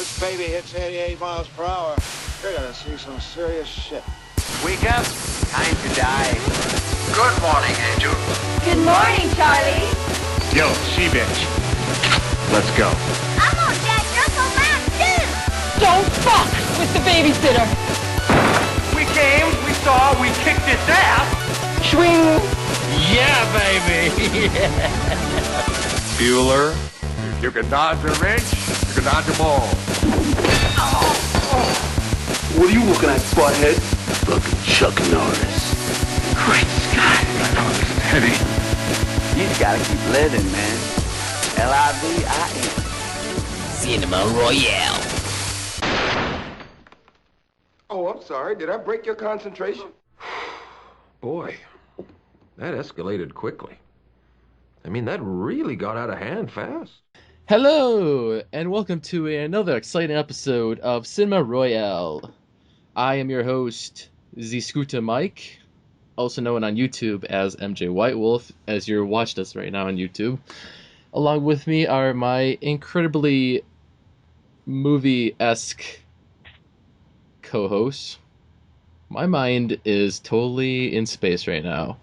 this baby hits 88 miles per hour, you're gonna see some serious shit. Wake up. Time to die. Good morning, Angel. Good morning, Charlie. Yo, she-bitch. Let's go. I'm on Dad's Uncle Mac, too. Don't fuck with the babysitter. We came, we saw, we kicked his ass. Swing. Yeah, baby. Bueller, you can dodge a wrench, you can dodge a ball. What are you looking at, spothead? Fucking Chuck Norris. Great Scott. I know this is heavy. You just gotta keep living, man. L-I-V-I-N. Cinema Royale. Oh, I'm sorry. Did I break your concentration? Boy, that escalated quickly. I mean, that really got out of hand fast. Hello, and welcome to another exciting episode of Cinema Royale. I am your host, Z-Scooter Mike, also known on YouTube as MJ White Wolf, as you're watching us right now on YouTube. Along with me are my incredibly movie-esque co-hosts. My mind is totally in space right now.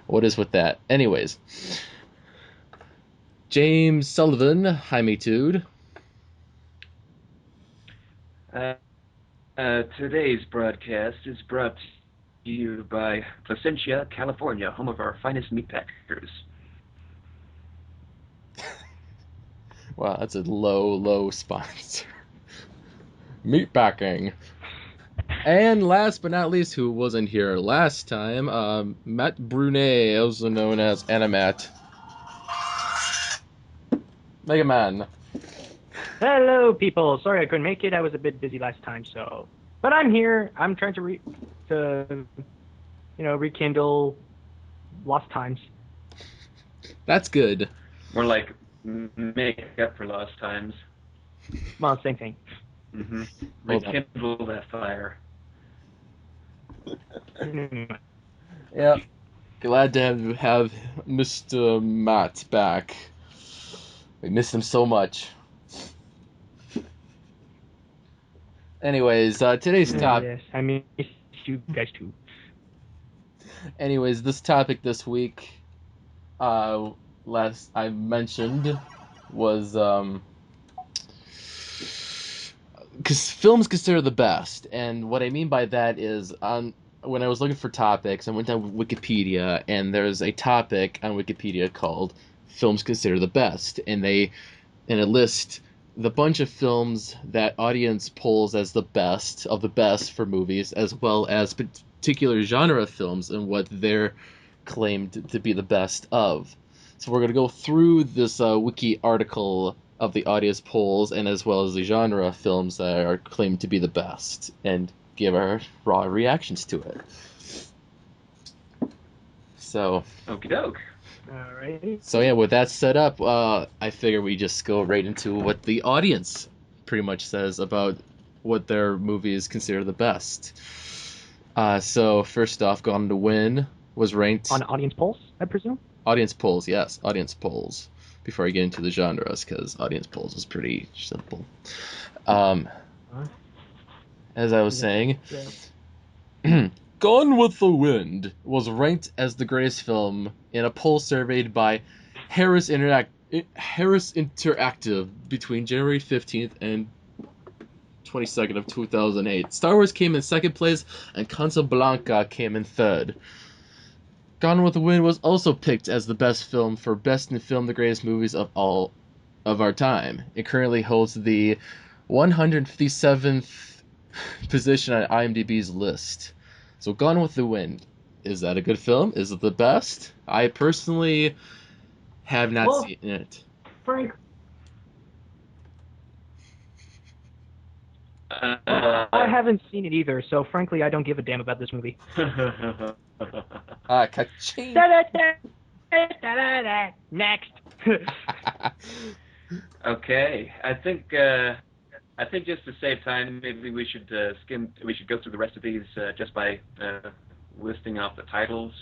What is with that? Anyways, James Sullivan, hi me dude. Today's broadcast is brought to you by Placentia, California, home of our finest meatpackers. Wow, that's a low sponsor. Meatpacking. And last but not least, who wasn't here last time, Matt Brunet, also known as Animat. Mega Man. Hello, people. Sorry I couldn't make it. I was a bit busy last time, so. But I'm here. I'm trying to rekindle lost times. That's good. More like make up for lost times. Well, same thing. Mm-hmm. Rekindle that fire. Yep. Glad to have Mr. Matt back. We missed him so much. Anyways, today's topic. Yes, I miss you guys too. Anyways, this topic this week, last I mentioned, was because films considered the best, and what I mean by that is when I was looking for topics, I went on Wikipedia, and there's a topic on Wikipedia called "Films Considered the Best," and it lists the bunch of films that audience polls as the best of the best for movies, as well as particular genre films and what they're claimed to be the best of. So we're going to go through this wiki article of the audience polls and as well as the genre films that are claimed to be the best and give our raw reactions to it. So, Okie doke. Alright. So yeah, with that set up, I figure we just go right into what the audience pretty much says about what their movies consider the best. So first off, Gone to Win was ranked On audience polls, I presume? Audience polls, yes, audience polls. Before I get into the genres, because audience polls is pretty simple. As I was saying, Gone with the Wind was ranked as the greatest film in a poll surveyed by Harris Interactive between January 15th and 22nd of 2008. Star Wars came in second place, and Casablanca came in third. Gone with the Wind was also picked as the best film for Best in Film, the Greatest Movies of All of Our Time. It currently holds the 157th position on IMDb's list. So Gone with the Wind, is that a good film? Is it the best? I personally have not seen it. Frank. I haven't seen it either, so frankly, I don't give a damn about this movie. Ka-ching! Next. Okay, I think just to save time, maybe we should go through the rest of these just by listing off the titles.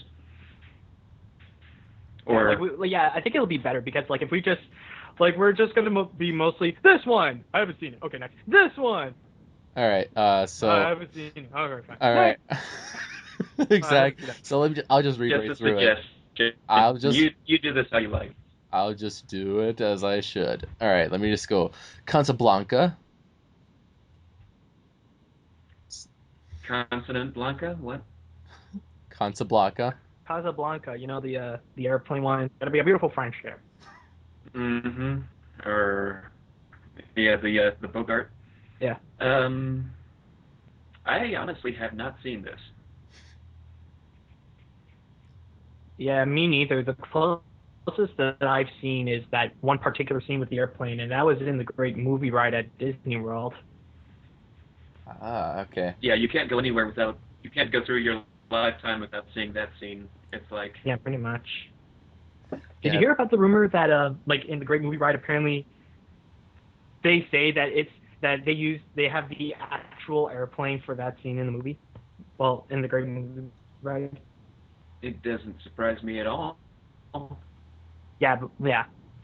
Or I think it'll be better because if we just Like, we're just going to be mostly, this one! I haven't seen it. Okay, next. This one! All right. So. I haven't seen it. Okay, fine. All right. Next. Exactly. So I'll just read right through it. I'll just you do this how you like. I'll just do it as I should. All right. Let me just go. Casablanca. Consonant Blanca? What? Casablanca. Casablanca, you know, the airplane one. Gotta be a beautiful French there. Mm-hmm. Or, yeah, the Bogart. Yeah. I honestly have not seen this. Yeah, me neither. The closest that I've seen is that one particular scene with the airplane, and that was in the Great Movie Ride at Disney World. Ah, okay. Yeah, you can't go anywhere without. You can't go through your lifetime without seeing that scene. It's like. Yeah, pretty much. Did you hear about the rumor that, like, in the Great Movie Ride, apparently they say that they have the actual airplane for that scene in the movie? Well, in the Great Movie Ride. It doesn't surprise me at all. Yeah.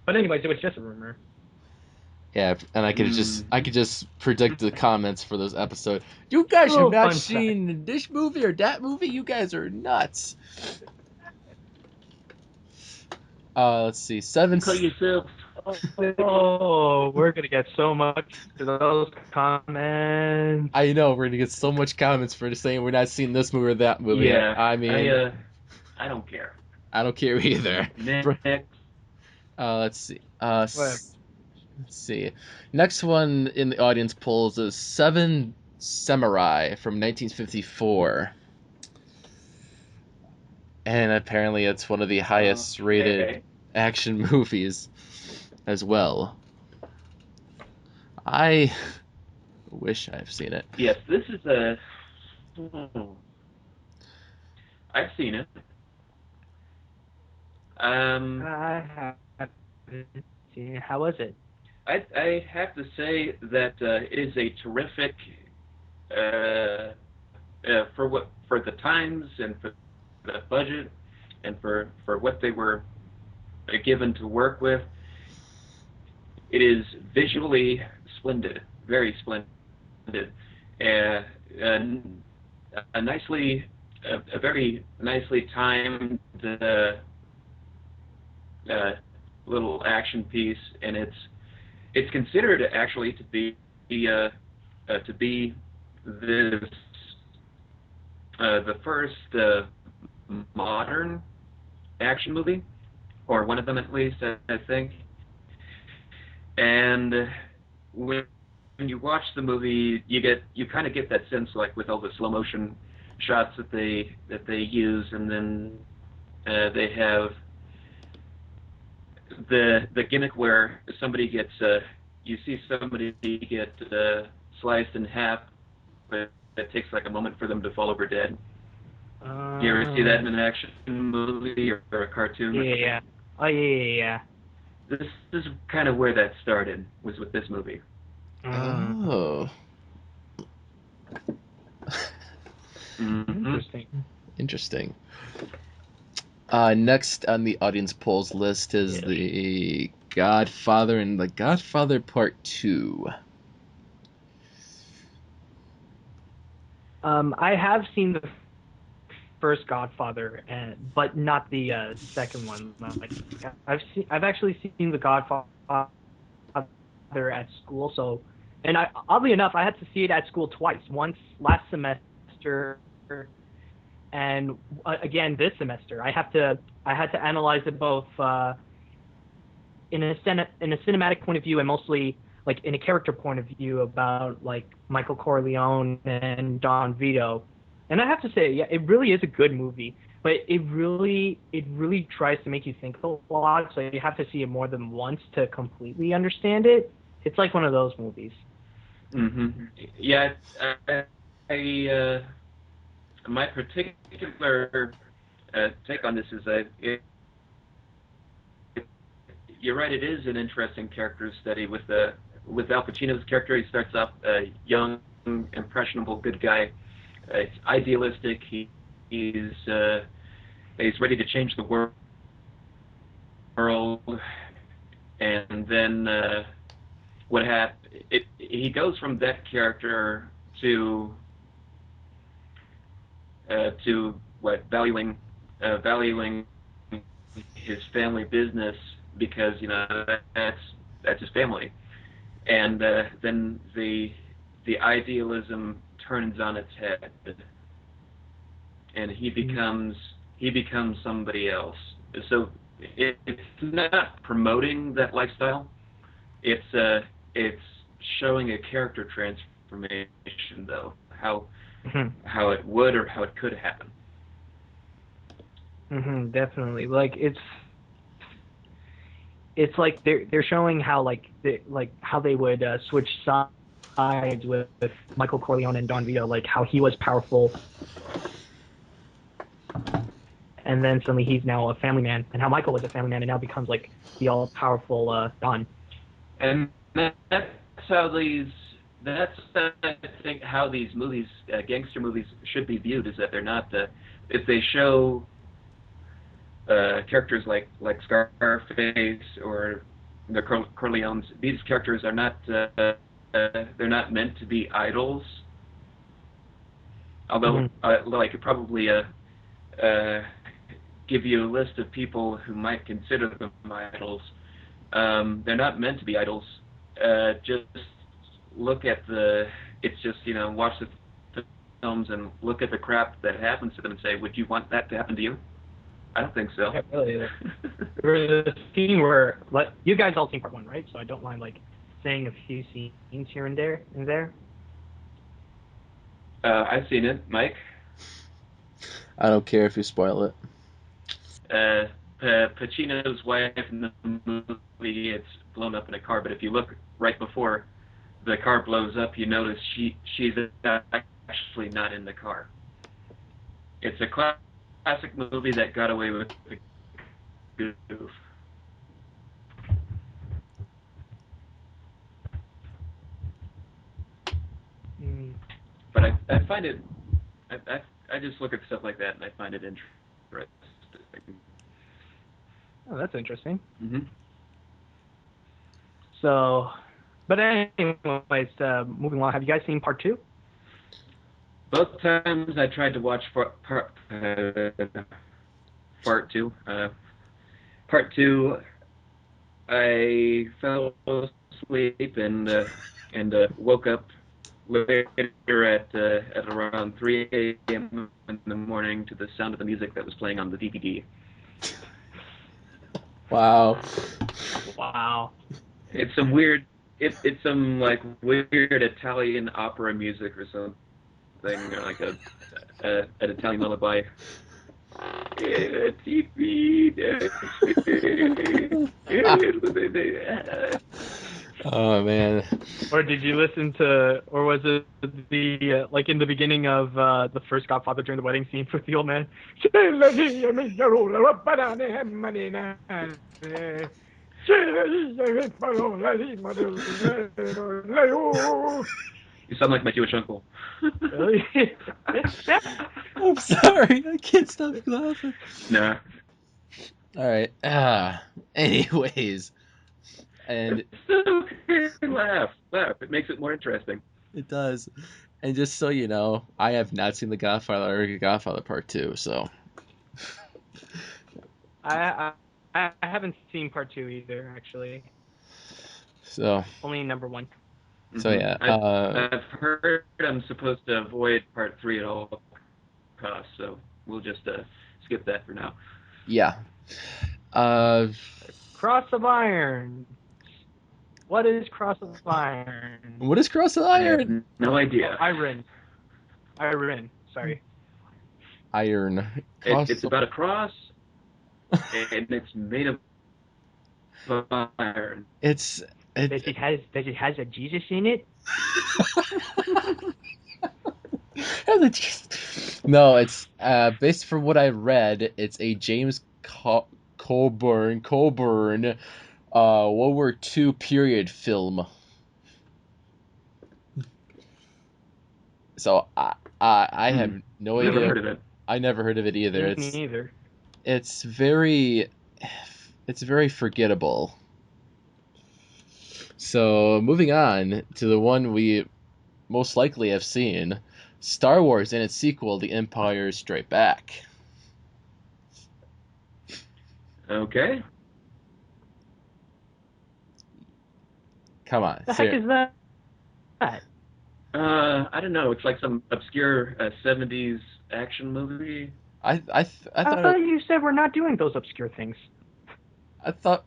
But anyways, it was just a rumor. Yeah, and I could just predict the comments for those episodes. You guys have not seen this movie or that movie. You guys are nuts. Let's see. Call yourself. Oh, we're gonna get so much to those comments. I know we're gonna get so much comments for saying we're not seeing this movie or that movie. Yeah, I mean, I don't care. I don't care either. Next. Let's see. Let's see. Next one in the audience polls is Seven Samurai from 1954. And apparently it's one of the highest rated action movies as well. I wish I've seen it. Yes, this is a... I've seen it. I haven't seen it. How was it? I have to say that it is a terrific for the times and for the budget and for what they were given to work with. It is visually splendid, very splendid, a very nicely timed little action piece, and it's considered actually to be the first modern action movie, or one of them at least, I think. And when you watch the movie, you kind of get that sense, like with all the slow motion shots that they use, and then they have the gimmick where somebody gets you see somebody get sliced in half, but it takes like a moment for them to fall over dead. You ever see that in an action movie or a cartoon? Yeah. Oh, yeah. This is kind of where that started, was with this movie. Oh. Interesting. Next on the audience polls list is The Godfather and The Godfather Part 2. I have seen the first Godfather, but not the second one. Like, I've actually seen the Godfather at school. So, and oddly enough, I had to see it at school twice. Once last semester, and again this semester. I had to analyze it both in a cinematic point of view and mostly like in a character point of view about like Michael Corleone and Don Vito. And I have to say, yeah, it really is a good movie, but it really tries to make you think a lot, so you have to see it more than once to completely understand it. It's like one of those movies. Mm-hmm. Yeah, my particular take on this is you're right, it is an interesting character study with Al Pacino's character. He starts off a young, impressionable, good guy. It's idealistic. He's ready to change the world, and then what happened? He goes from that character to what valuing his family business because that's his family, and then the idealism turns on its head, and he becomes somebody else. So it's not promoting that lifestyle. It's showing a character transformation, though, how it would or how it could happen. Definitely. Like it's like they're showing how how they would switch sides with Michael Corleone and Don Vito, like how he was powerful, and then suddenly he's now a family man, and how Michael was a family man and now becomes like the all powerful Don. And that's I think how these movies, gangster movies, should be viewed, is that they're not if they show characters like Scarface or the Corleones, these characters are not they're not meant to be idols. Although I could probably give you a list of people who might consider them idols. They're not meant to be idols. Just look at watch the films and look at the crap that happens to them and say, would you want that to happen to you? I don't think so. Yeah, really. There was a scene where, you guys all seen part one, right? So I don't mind saying a few scenes here and there. I've seen it, Mike. I don't care if you spoil it. Pacino's wife in the movie gets blown up in a car, but if you look right before the car blows up, you notice she's actually not in the car. It's a classic movie that got away with the goof. But I find it, I just look at stuff like that and I find it interesting. Oh, that's interesting. Mm-hmm. So, but anyways, moving along. Have you guys seen part two? Both times I tried to watch part two. Part two, I fell asleep and woke up later at around 3 a.m. in the morning to the sound of the music that was playing on the DVD. Wow. It's some weird. It's some weird Italian opera music or something, like an Italian lullaby. Oh man. Or did you listen to, or was it the in the beginning of the first Godfather during the wedding scene with the old man? You sound like my Jewish uncle. Really? I'm sorry, I can't stop laughing. Nah. All right. Anyways, and laugh. It makes it more interesting. It does. And just so you know, I have not seen The Godfather or Godfather Part 2, so. I haven't seen part two either, actually. So. Only number one. So yeah. I've heard I'm supposed to avoid part three at all costs, so we'll just skip that for now. Yeah. Cross of Iron. What is Cross of Iron? What is Cross of Iron? No idea. Iron. Sorry. Iron. It's about a cross, and it's made of iron. Does it has a Jesus in it? No, it's based from what I read. It's a James Coburn World War II period film. So I have no idea. Never heard of it. I never heard of it either. Me neither. It's very forgettable. So, moving on to the one we most likely have seen, Star Wars and its sequel, The Empire Strikes Back. Okay. Come on. The heck is that? I don't know. It's like some obscure 70s action movie. I thought you said we're not doing those obscure things. I thought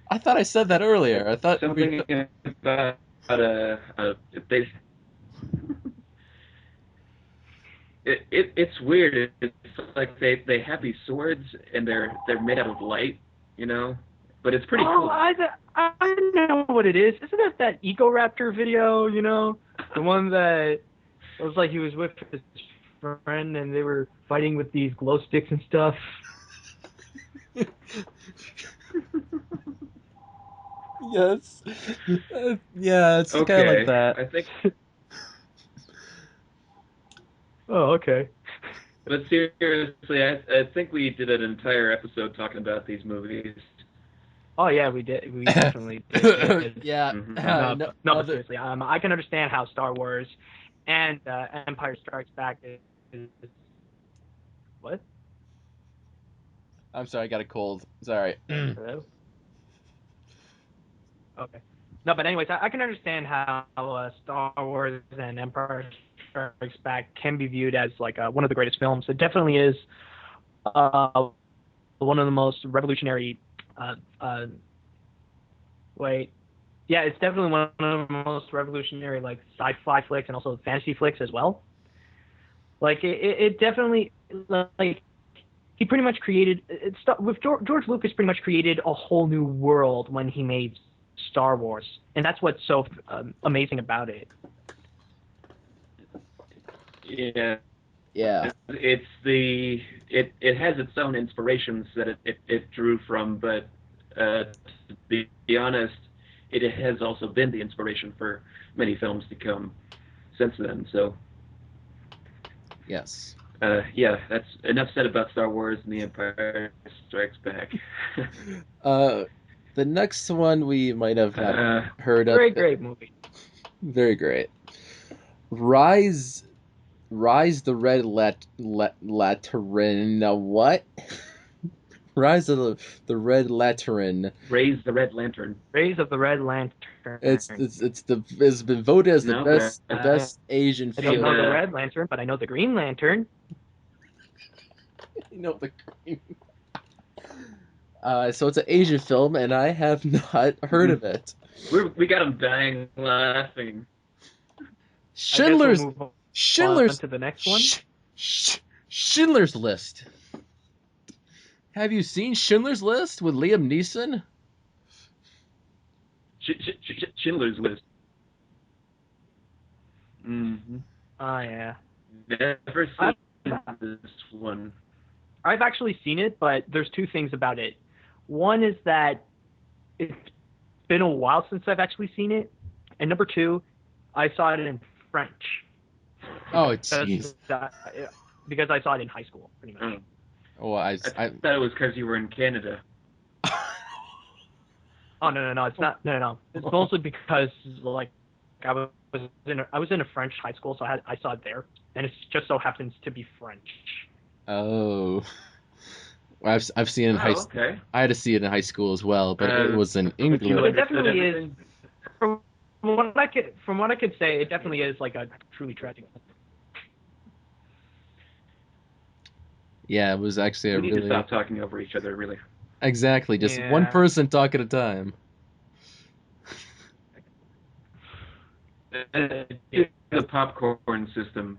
I said that earlier. I thought Something about they. It's weird. It's like they have these swords and they're made out of light, you know. But it's pretty cool. I know what it is. Isn't it that Eco Raptor video? You know, the one that it was like he was with his friend and they were fighting with these glow sticks and stuff. Yes. Yeah, it's kind of like that. I think. Oh, okay. But seriously, I think we did an entire episode talking about these movies. Oh yeah, we did. We definitely did. Yeah. Mm-hmm. No, seriously. I can understand how Star Wars and Empire Strikes Back is. What? I'm sorry, I got a cold. Sorry. Hello? Okay. No, but anyways, I can understand how Star Wars and Empire Strikes Back can be viewed as like one of the greatest films. It definitely is one of the most revolutionary. It's definitely one of the most revolutionary like sci-fi flicks and also fantasy flicks as well. Like it definitely like he pretty much created with George Lucas pretty much created a whole new world when he made Star Wars, and that's what's so amazing about it. Yeah. Yeah. It has its own inspirations that it drew from, but to be honest, it has also been the inspiration for many films to come since then. So. Yes. Yeah, that's enough said about Star Wars and The Empire Strikes Back. The next one we might have not heard of. Great movie. Very great. Rise the Red Lateran. What? Rise of the Red Lateran. Raise the Red Lantern. Raise of the Red Lantern. It's been voted as the best Asian film. I don't know the Red Lantern, but I know the Green Lantern. You know the Green. So it's an Asian film, and I have not heard of it. We got him dying laughing. Schindler's on to the next one. Schindler's List. Have you seen Schindler's List with Liam Neeson? Schindler's List. Mm-hmm. Oh yeah. Never seen this one. I've actually seen it, but there's two things about it. One is that it's been a while since I've actually seen it, and number two, I saw it in French. Oh, jeez. Because I saw it in high school, pretty much. Oh. Oh, I thought it was because you were in Canada. Oh no, it's not. No. It's mostly because like I was in a French high school, so I saw it there, and it just so happens to be French. Oh. Well, I've seen it in high school. Okay. I had to see it in high school as well, but it was in English. It definitely is. From what I could say, it definitely is like a truly tragic. Yeah, it was actually we need to stop talking over each other, really. Exactly, just one person talk at a time. The popcorn system.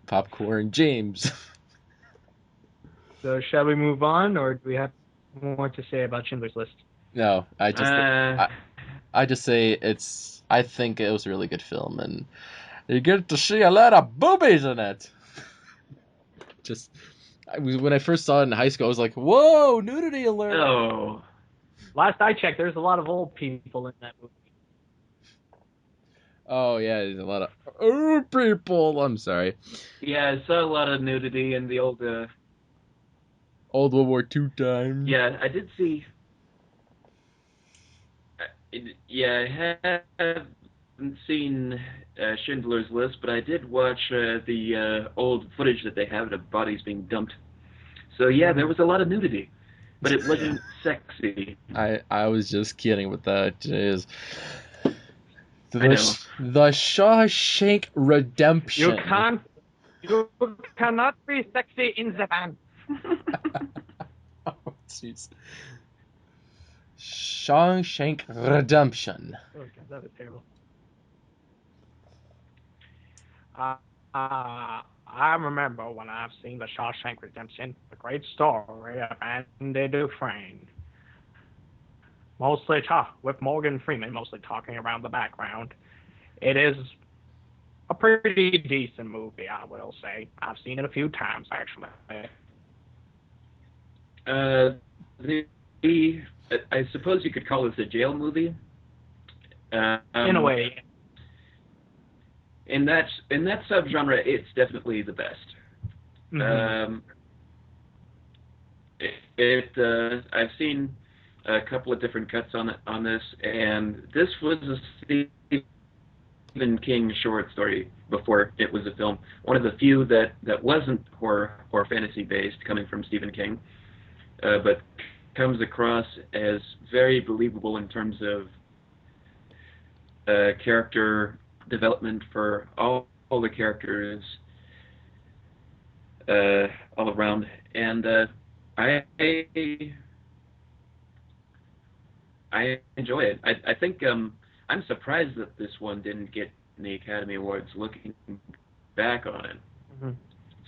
Popcorn James. So shall we move on, or do we have more to say about Schindler's List? No, I just say I think it was a really good film, and you get to see a lot of boobies in it. When I first saw it in high school, I was like, "Whoa, nudity alert!" Oh. Last I checked, there's a lot of old people in that movie. Oh yeah, there's a lot of old people. I'm sorry. Yeah, I saw a lot of nudity in the old World War II times. Yeah, I did see. Yeah, I haven't seen Schindler's List, but I did watch the old footage that they have of bodies being dumped. So yeah, there was a lot of nudity, but it wasn't sexy. I was just kidding with that. Jeez. I know. The Shawshank Redemption. You cannot be sexy in Japan. Oh, jeez. Shawshank Redemption. Oh god, that was terrible. I remember when I've seen the Shawshank Redemption, the great story of Andy Dufresne. Mostly with Morgan Freeman mostly talking around the background. It is a pretty decent movie, I will say. I've seen it a few times, actually. I suppose you could call this a jail movie. In a way. In that subgenre, it's definitely the best. Mm-hmm. I've seen a couple of different cuts on this, and this was a Stephen King short story before it was a film. One of the few that wasn't horror or fantasy based, coming from Stephen King, but comes across as very believable in terms of character development for all the characters all around, and I enjoy it. I think I'm surprised that this one didn't get any Academy Awards. Looking back on it, mm-hmm.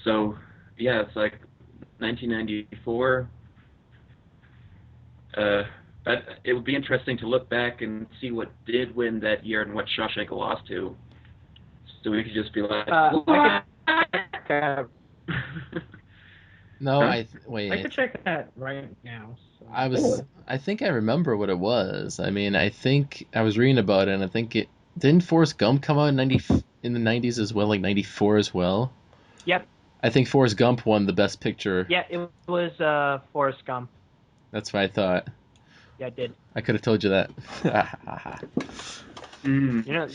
So yeah, it's like 1994. But it would be interesting to look back and see what did win that year and what Shawshank lost to. So we could just be like, No, huh? wait. I could check that right now. So. I think I remember what it was. I mean, I think I was reading about it, and I think didn't Forrest Gump come out in the 90s as well, like 94 as well? Yep. I think Forrest Gump won the Best Picture. Yeah, it was Forrest Gump. That's what I thought. Yeah, it did. I could have told you that. You know,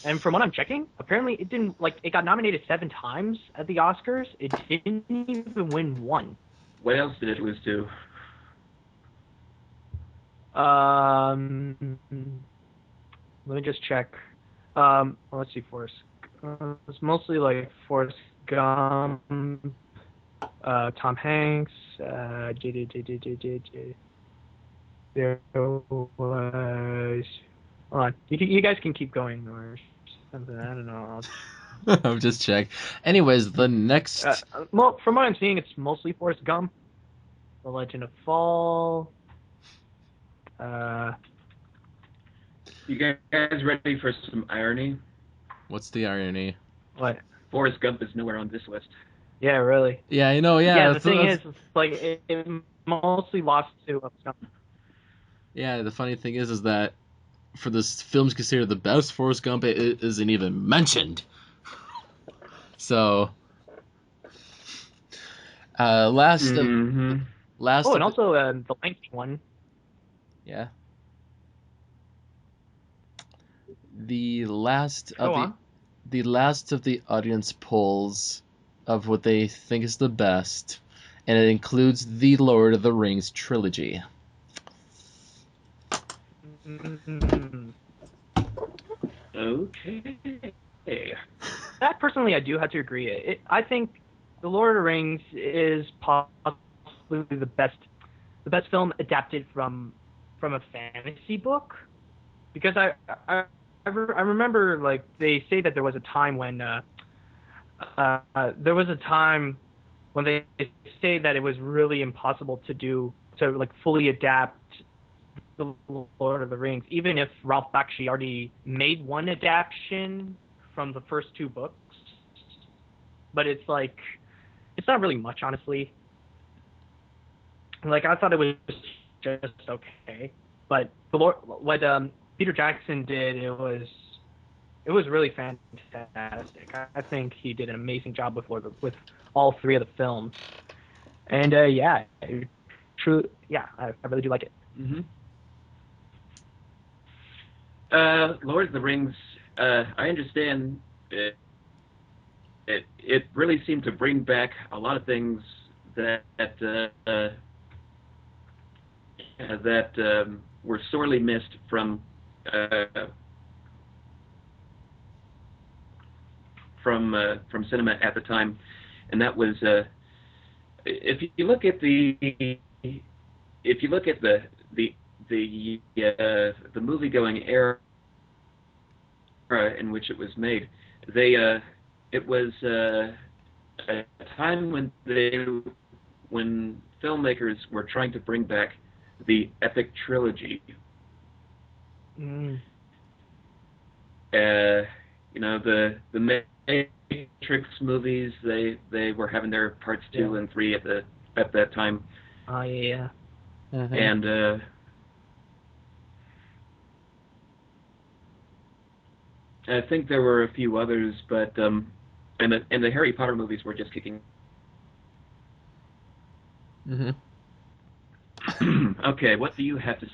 and from what I'm checking, apparently it didn't it got nominated 7 times at the Oscars. It didn't even win 1. What else did it lose to? Let me just check. Let's see, Forrest. It's mostly like Forrest Gump, Tom Hanks. There was. Hold on. You guys can keep going or something. I don't know. I'm just checking. Anyways, the next. Well, from what I'm seeing, it's mostly Forrest Gump, The Legend of Fall. You guys ready for some irony? What's the irony? What? Forrest Gump is nowhere on this list. Yeah, really. Yeah, I know. Yeah. Yeah, the thing is, it mostly lost to Forrest Gump. Yeah, the funny thing is that for this film's considered the best, Forrest Gump it isn't even mentioned. So, last. and also the lengthy one. Yeah. The last of the audience polls of what they think is the best, and it includes the Lord of the Rings trilogy. Okay. That personally, I do have to agree. I think The Lord of the Rings is possibly the best film adapted from a fantasy book, because I remember they say that there was a time when they say that it was really impossible to fully adapt The Lord of the Rings, even if Ralph Bakshi already made one adaptation from the first 2 books. But it's not really much, honestly. I thought it was just okay, but what Peter Jackson did, it was really fantastic. I think he did an amazing job with all 3 of the films, and I really do like it. Mm-hmm. Lord of the Rings, I understand it really seemed to bring back a lot of things that were sorely missed from cinema at the time, and that was if you look at the movie-going era in which it was made, it was a time when filmmakers were trying to bring back the epic trilogy. Mm. The Matrix movies, they were having their parts 2 and 3 at that time. Oh yeah. Mm-hmm. And I think there were a few others, but and the Harry Potter movies were just kicking. Mm-hmm. Okay, what do you have to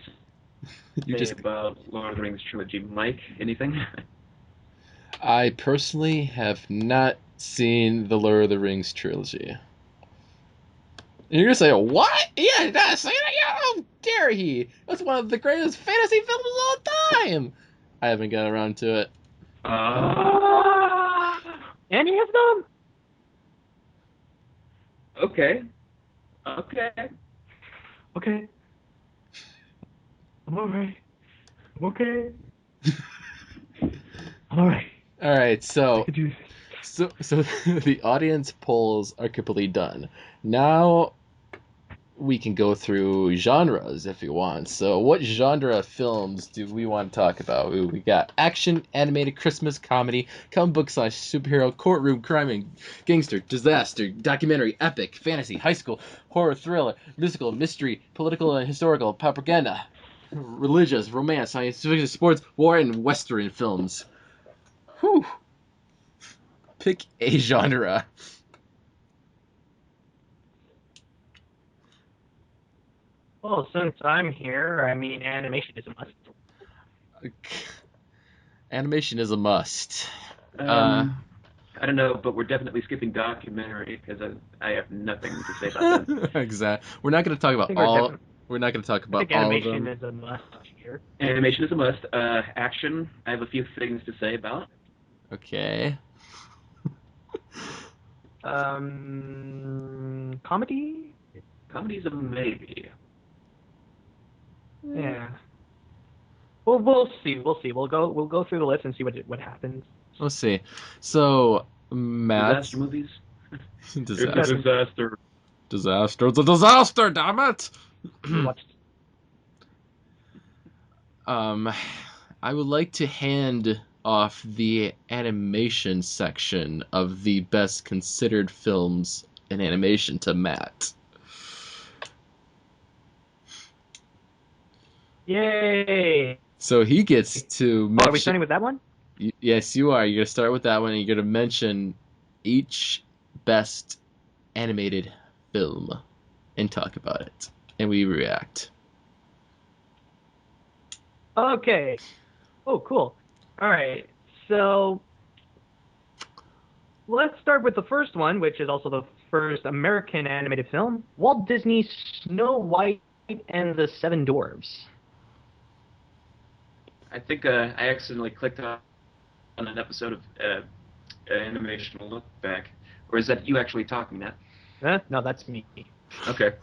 You say just about Lord of the Rings trilogy, Mike? Anything? I personally have not seen the Lord of the Rings trilogy. And you're gonna say, what? Yeah, that's seen it? Yeah, how dare he? That's one of the greatest fantasy films of all time. I haven't got around to it. Any of them? Okay. Okay. I'm alright. I'm okay. I'm alright. All right, I so could do this. so the audience polls are completely done. Now we can go through genres if you want. So what genre of films do we want to talk about? Ooh, we got action, animated, Christmas, comedy, comic book / superhero, courtroom, crime and gangster, disaster, documentary, epic, fantasy, high school, horror, thriller, musical, mystery, political and historical, propaganda, religious, romance, science fiction, sports, war, and western films. Whew. Pick a genre. Well, since I'm here, I mean, animation is a must. Animation is a must. I don't know, but we're definitely skipping documentary because I have nothing to say about that. Exactly. We're not going to talk about all. We're not going to talk I about think all of animation them. is a must here. Animation is a must. Action, I have a few things to say about. Okay. Comedy? Comedy's a maybe. Yeah. Well, we'll see. We'll go through the list and see what happens. Let's see. So, Matt. Disaster movies. Disaster. Disaster. It's a disaster. Damn it. I would like to hand off the animation section of the best considered films in animation to Matt. Yay! So he gets to mention... are we starting with that one? Yes, you are. You're going to start with that one, and you're going to mention each best animated film and talk about it. And we react. Okay. Oh, cool. All right. So let's start with the first one, which is also the first American animated film, Walt Disney's Snow White and the Seven Dwarfs. I think I accidentally clicked on an episode of Animation Look Back. Or is that you actually talking, Matt? No, that's me. Okay.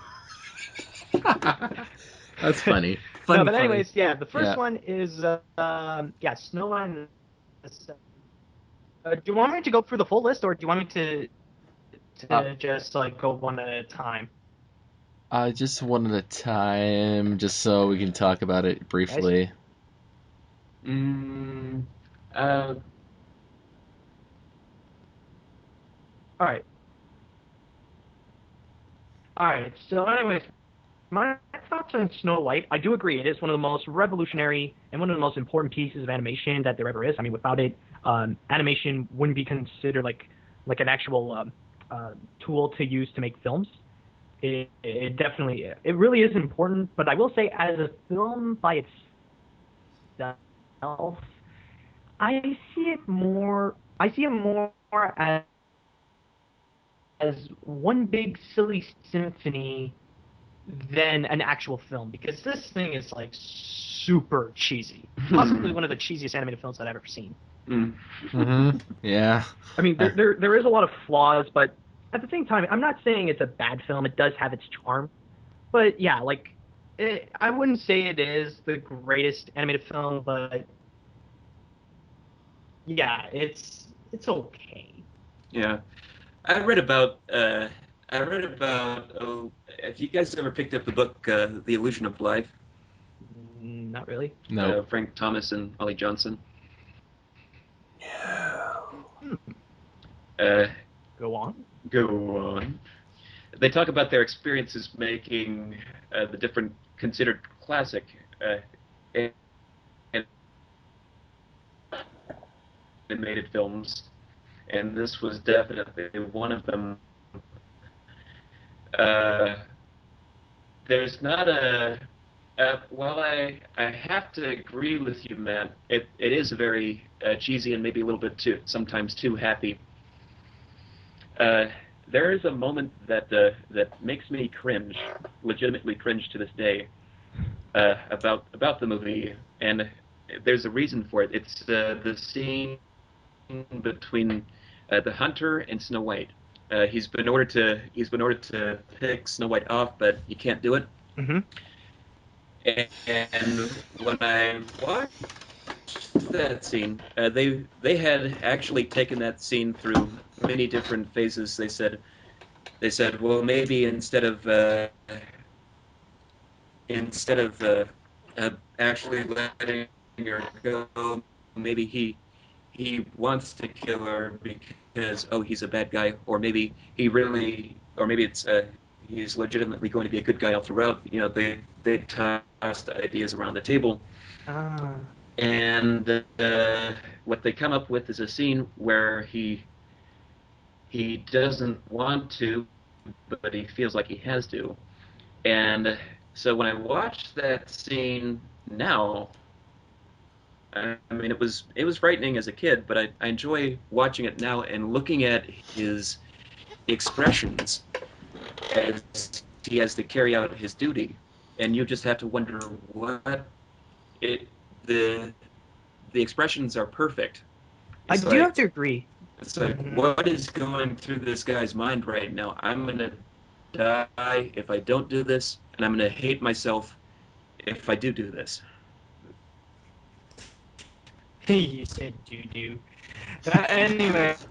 That's funny. No, but anyways, yeah, the first one is Snow White and the Seven. Do you want me to go through the full list, or do you want me to just like go one at a time? Just one at a time, just so we can talk about it briefly. All right. So, anyways, my thoughts on Snow White, I do agree. It is one of the most revolutionary and one of the most important pieces of animation that there ever is. I mean, without it, animation wouldn't be considered like an actual tool to use to make films. It definitely, it really is important. But I will say, as a film by itself, myself, I see it more as one big silly symphony than an actual film, because this thing is like super cheesy. Possibly one of the cheesiest animated films I've ever seen. Yeah. I mean, there is a lot of flaws, but at the same time, I'm not saying it's a bad film. It does have its charm. But yeah, like, I wouldn't say it is the greatest animated film, but yeah, it's okay. Yeah, I read about. Oh, have you guys ever picked up the book The Illusion of Life? Not really. No. Frank Thomas and Ollie Johnson. Go on. Go on. They talk about their experiences making the different considered classic animated films, and this was definitely one of them. There's not well, I have to agree with you, Matt. It is very cheesy and maybe a little bit sometimes too happy. There is a moment that makes me cringe, legitimately cringe to this day, about the movie, and there's a reason for it. It's the scene between the hunter and Snow White. He's been ordered to pick Snow White off, but he can't do it. Mm-hmm. And when I watched that scene, they had actually taken that scene through many different phases. They said, well, maybe instead of actually letting her go, maybe he wants to kill her because he's a bad guy, or maybe it's he's legitimately going to be a good guy all throughout. You know, they tossed ideas around the table, and what they come up with is a scene where he doesn't want to, but he feels like he has to, and so when I watched that scene now, I mean, it was frightening as a kid, but I enjoy watching it now and looking at his expressions as he has to carry out his duty, and you just have to wonder the expressions are perfect. I do have to agree. It's like, what is going through this guy's mind right now? I'm gonna die if I don't do this, and I'm gonna hate myself if I do this. You said doo-doo. Anyways,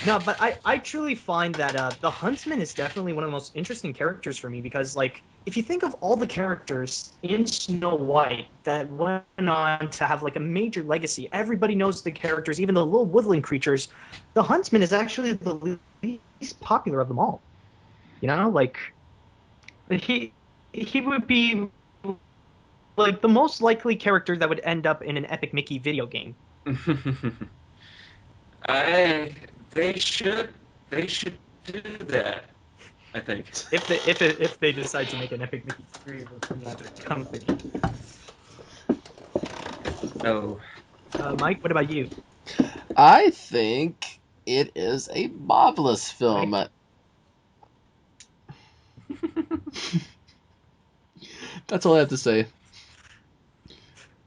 no, but I truly find that the Huntsman is definitely one of the most interesting characters for me, because, like, if you think of all the characters in Snow White that went on to have, like, a major legacy, everybody knows the characters, even the little woodland creatures. The Huntsman is actually the least popular of them all. You know, like, he would be like the most likely character that would end up in an Epic Mickey video game. They should do that, I think. If they decide to make an Epic Mickey 3 with another company. Oh. Mike, what about you? I think it is a marvelous film. That's all I have to say.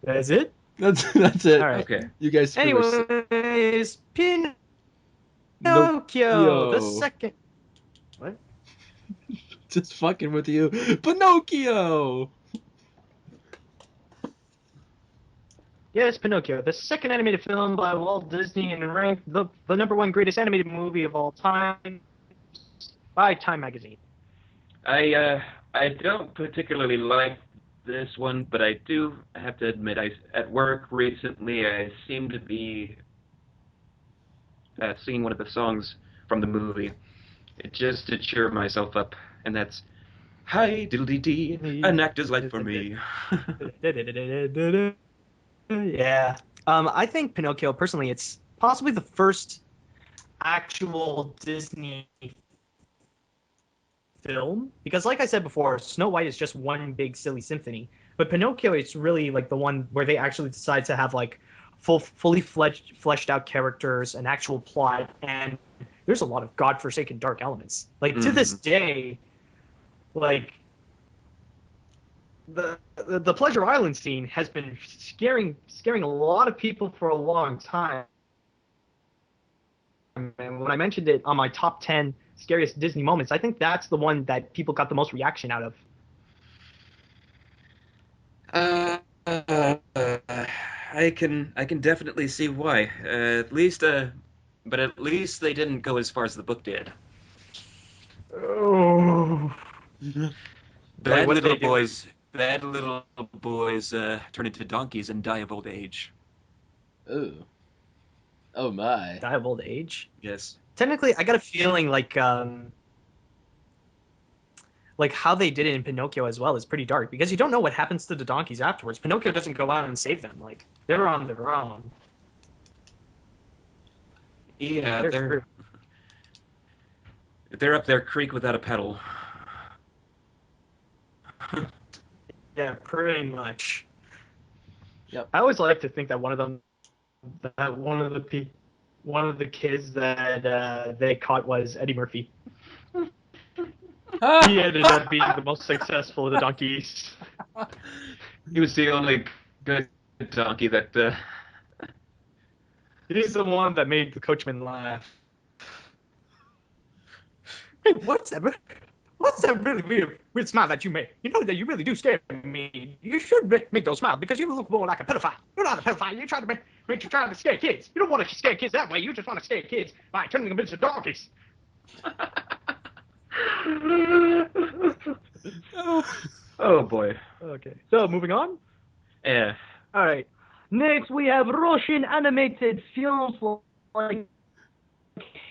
That's it? That's it. All right. Okay. You guys Anyways, Pinocchio, the second. What? Just fucking with you. Pinocchio! Yes, Pinocchio, the second animated film by Walt Disney and ranked the #1 greatest animated movie of all time by Time Magazine. I don't particularly like this one, but I do have to admit, at work recently, I seem to be singing one of the songs from the movie, just to cheer myself up, and that's "Hi diddly dee, an actor's life for me." Yeah. I think Pinocchio, personally, it's possibly the first actual Disney film, because like I said before, Snow White is just one big silly symphony, but Pinocchio is really like the one where they actually decide to have like fully fleshed out characters, an actual plot, and there's a lot of godforsaken dark elements. Like to this day, like the Pleasure Island scene has been scaring a lot of people for a long time. And when I mentioned it on my top 10 scariest Disney moments, I think that's the one that people got the most reaction out of. I can definitely see why. But at least they didn't go as far as the book did. Oh. Bad little boys turn into donkeys and die of old age. Ooh. Oh my. Die of old age? Yes. Technically, I got a feeling like how they did it in Pinocchio as well is pretty dark, because you don't know what happens to the donkeys afterwards. Pinocchio doesn't go out and save them. Like, they're on their own. Yeah, they're up their creek without a pedal. Yeah, pretty much. Yep. I always like to think that one of the kids that they caught was Eddie Murphy. He ended up being the most successful of the donkeys. He was the only good donkey that. He's the one that made the coachman laugh. Hey, what's that really weird smile that you make? You know that you really do scare me. You should make those smiles, because you look more like a pedophile. You're not a pedophile. You're trying to scare kids. You don't want to scare kids that way. You just want to scare kids by turning them into donkeys. Oh boy. Okay. So moving on. Yeah. All right. Next we have Russian animated films like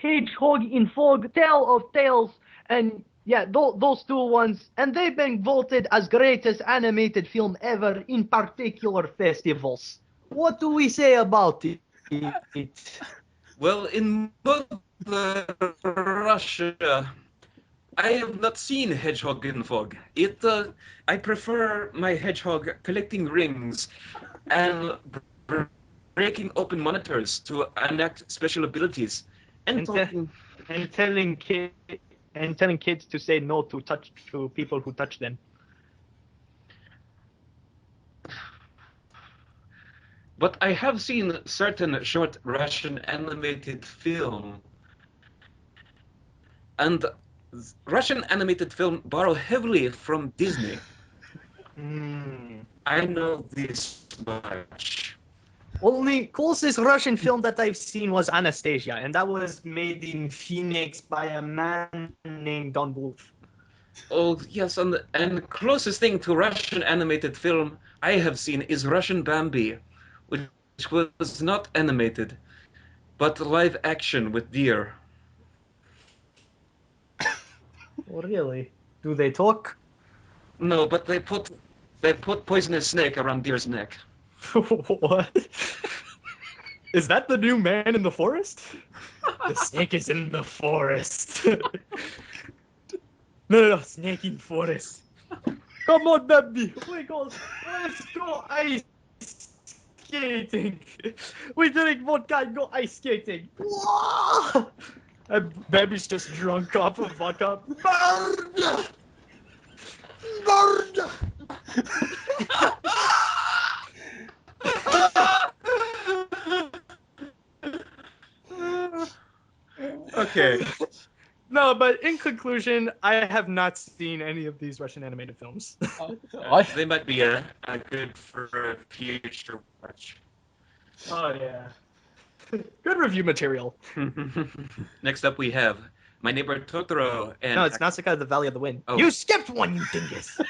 Hedgehog in Fog, Tale of Tales, and yeah, those two ones, and they've been voted as greatest animated film ever in particular festivals. What do we say about it? Well, in Russia, I have not seen Hedgehog in Fog. I prefer my hedgehog collecting rings and breaking open monitors to enact special abilities, and telling kids to say no to people who touch them. But I have seen certain short Russian animated film, and Russian animated film borrow heavily from Disney. I know this much. Only closest Russian film that I've seen was Anastasia, and that was made in Phoenix by a man named Don Bluth. Oh yes, and the closest thing to Russian animated film I have seen is Russian Bambi, which was not animated, but live action with deer. Oh, really? Do they talk? No, but they put poisonous snake around deer's neck. What? Is that the new Man in the Forest? The snake is in the forest. No, snake in forest. Come on, baby. Let's go ice skating. We drink vodka and go ice skating. Whoa! And baby's just drunk off of vodka. Burn! Burn! Okay. No, but in conclusion, I have not seen any of these Russian animated films. They might be a good for a future watch. Oh, yeah. Good review material. Next up we have My Neighbor Totoro and... No, it's Nausicaa, the Valley of the Wind. Oh. You skipped one, you dingus!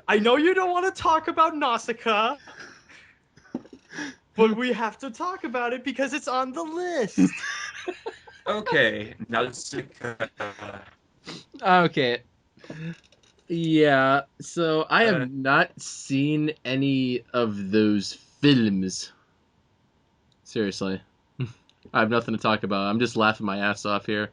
I know you don't want to talk about Nausicaa, but we have to talk about it because it's on the list. Okay, Nausicaa. Okay. Yeah, so I have not seen any of those films. Seriously. I have nothing to talk about. I'm just laughing my ass off here.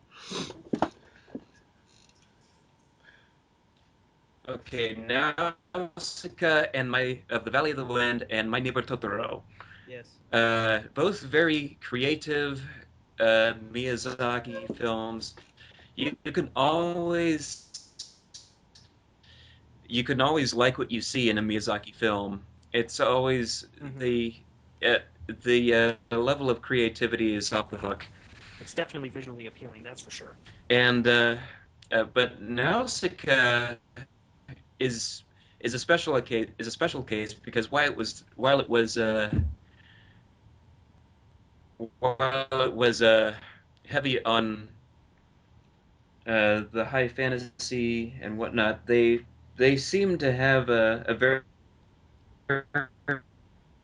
Okay, Nausicaa and the Valley of the Wind and My Neighbor Totoro. Yes. Both very creative Miyazaki films. You can always like what you see in a Miyazaki film. It's always uh, the level of creativity is off the hook. It's definitely visually appealing, that's for sure. And but Nausicaa is a special case because while it was heavy on the high fantasy and whatnot, they seem to have a very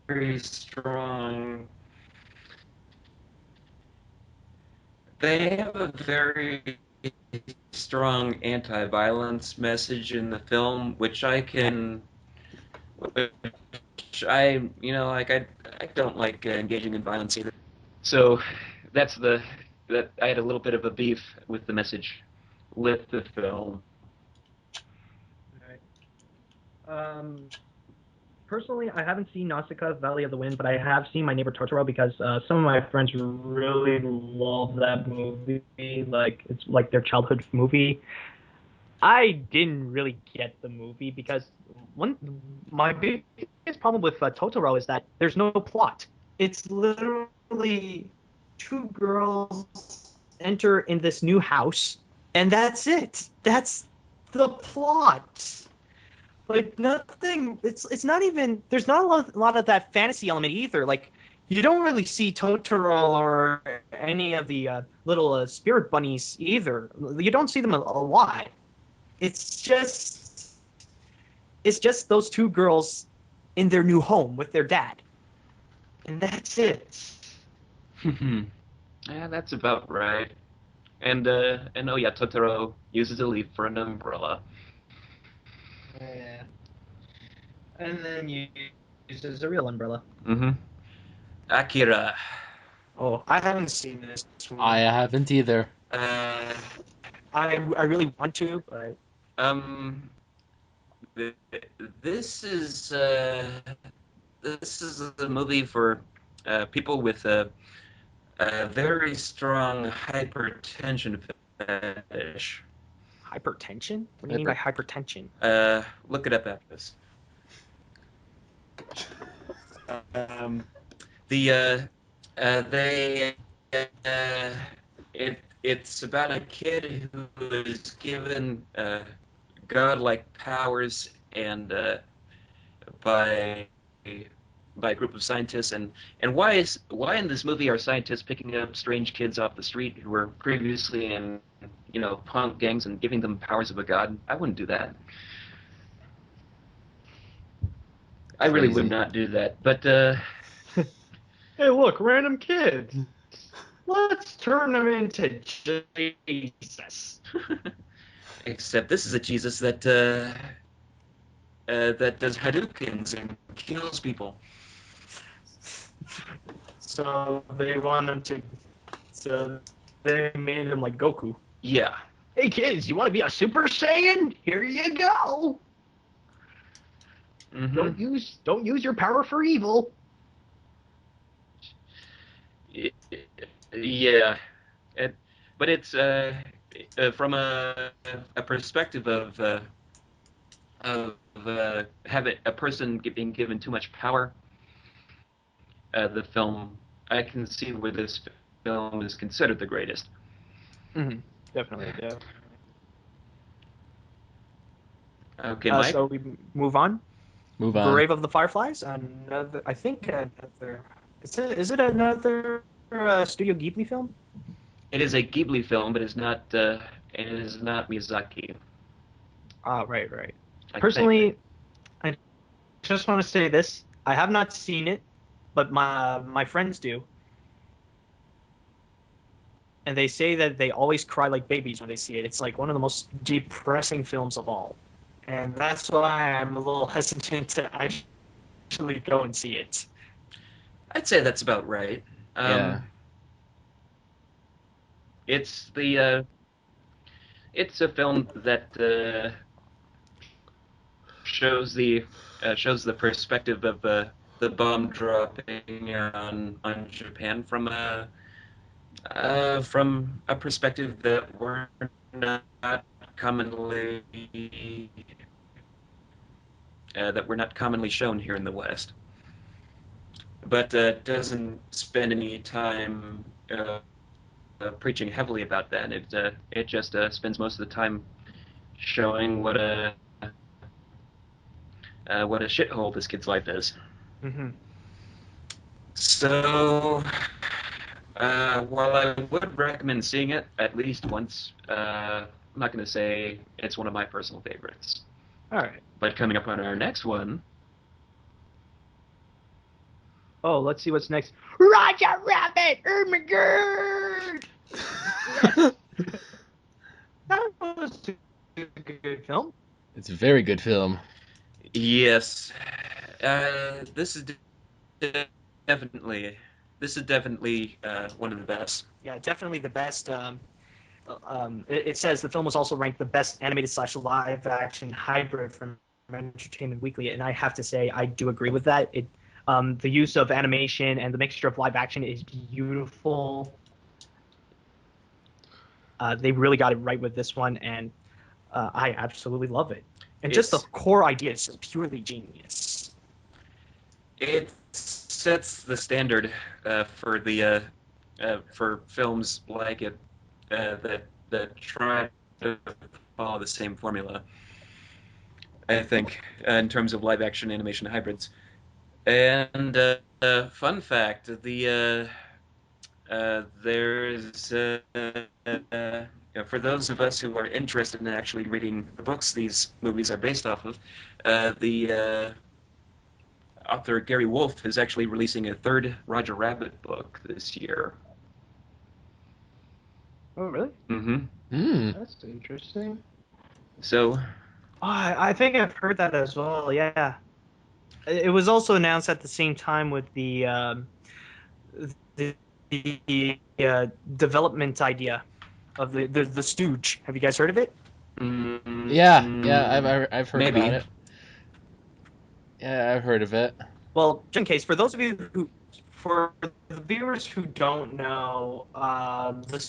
very strong. They have a very strong anti-violence message in the film, which I don't like engaging in violence either. So that I had a little bit of a beef with the message with the film. Personally, I haven't seen Nausicaa, Valley of the Wind, but I have seen My Neighbor Totoro because some of my friends really love that movie. Like, it's like their childhood movie. I didn't really get the movie because my biggest problem with Totoro is that there's no plot. It's literally two girls enter in this new house, and that's it. That's the plot. Like nothing. It's not even. There's not a lot of that fantasy element either. Like you don't really see Totoro or any of the little spirit bunnies either. You don't see them a lot. It's just those two girls in their new home with their dad, and that's it. Yeah, that's about right. And oh yeah, Totoro uses a leaf for an umbrella. Yeah. And then you uses a real umbrella. Mm-hmm. Akira. Oh, I haven't seen this one. I haven't either. I really want to, but this is a movie for people with a very strong hypertension fetish. hypertension? What do you mean by hypertension? Look it up after this. The they it's about a kid who is given godlike powers and by by a group of scientists and why in this movie are scientists picking up strange kids off the street who were previously in punk gangs and giving them powers of a god? I wouldn't do that. I really would not do that. But hey, look, random kids. Let's turn them into Jesus. Except this is a Jesus that that does Hadoukens and kills people. So they want them to. So they made him like Goku. Yeah. Hey kids, you want to be a Super Saiyan? Here you go. Mm-hmm. Don't use your power for evil. Yeah. But it's from a perspective of having a person being given too much power. The film, I can see where this film is considered the greatest. Mm-hmm. Definitely, yeah. Okay, Mike. So we move on. Move on. Grave of the Fireflies. Another, I think another. Is it another Studio Ghibli film? It is a Ghibli film, but it is not Miyazaki. Ah, right. Personally, I just want to say this: I have not seen it, but my friends do, and they say that they always cry like babies when they see it. It's like one of the most depressing films of all, and that's why I'm a little hesitant to actually go and see it. I'd say that's about right. Yeah. It's it's a film that shows the perspective of the bomb dropping on Japan from a perspective that we're not commonly shown here in the West, but doesn't spend any time preaching heavily about that. It just spends most of the time showing what a shithole this kid's life is. Mm-hmm. So, while I would recommend seeing it at least once, I'm not going to say it's one of my personal favorites. All right. But coming up on our next one. Oh, let's see what's next. Roger Rabbit! Oh my god! That was a good film. It's a very good film. Yes, this is definitely one of the best. Yeah, definitely the best. It says the film was also ranked the best animated / live action hybrid from Entertainment Weekly, and I have to say I do agree with that. The use of animation and the mixture of live action is beautiful. They really got it right with this one, and I absolutely love it. And just the core idea is purely genius. It sets the standard for films like it that try to follow the same formula. I think in terms of live action animation hybrids. And fun fact: there's for those of us who are interested in actually reading the books these movies are based off of, the author Gary Wolfe is actually releasing a third Roger Rabbit book this year. Oh, really? Mm-hmm. That's interesting. So, I think I've heard that as well. Yeah, it was also announced at the same time with the development idea of the Stooge. Have you guys heard of it? Yeah, I've heard maybe. about it. Yeah, I've heard of it. Well, just in case, for those of you for the viewers who don't know, the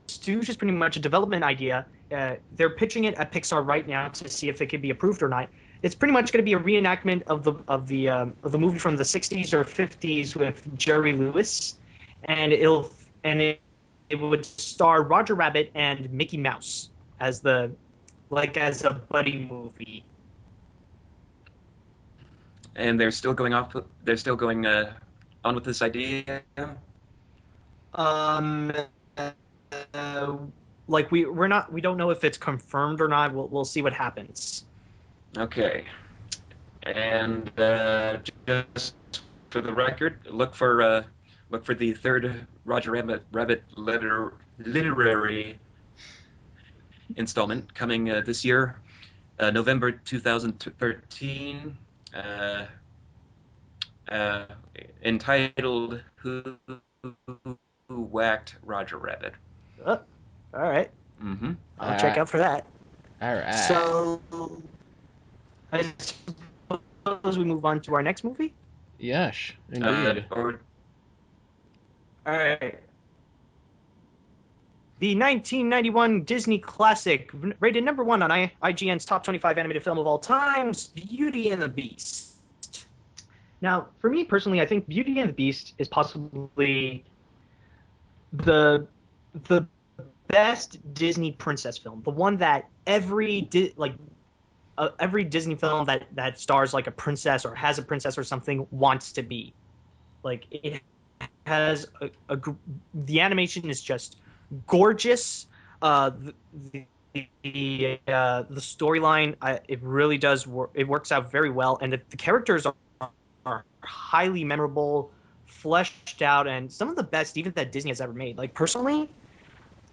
Stooge is pretty much a development idea. They're pitching it at Pixar right now to see if it could be approved or not. It's pretty much going to be a reenactment of the movie from the 60s or 50s with Jerry Lewis, and it would star Roger Rabbit and Mickey Mouse as as a buddy movie. And they're still going on with this idea. We don't know if it's confirmed or not. We'll see what happens. Okay. And just for the record, look for the third Roger Rabbit literary installment coming this year, November 2013, entitled "Who Whacked Roger Rabbit?" All right. Mm-hmm. I'll check out for that. All right. So, I suppose we move on to our next movie? Yes, indeed. All right. The 1991 Disney classic, rated #1 on IGN's top 25 animated film of all times, Beauty and the Beast. Now, for me personally, I think Beauty and the Beast is possibly the best Disney princess film. The one that every Disney film that stars like a princess or has a princess or something wants to be. Like, it has the animation is just gorgeous. The storyline, it really does work. It works out very well, and the characters are highly memorable, fleshed out, and some of the best even that Disney has ever made. Like, personally,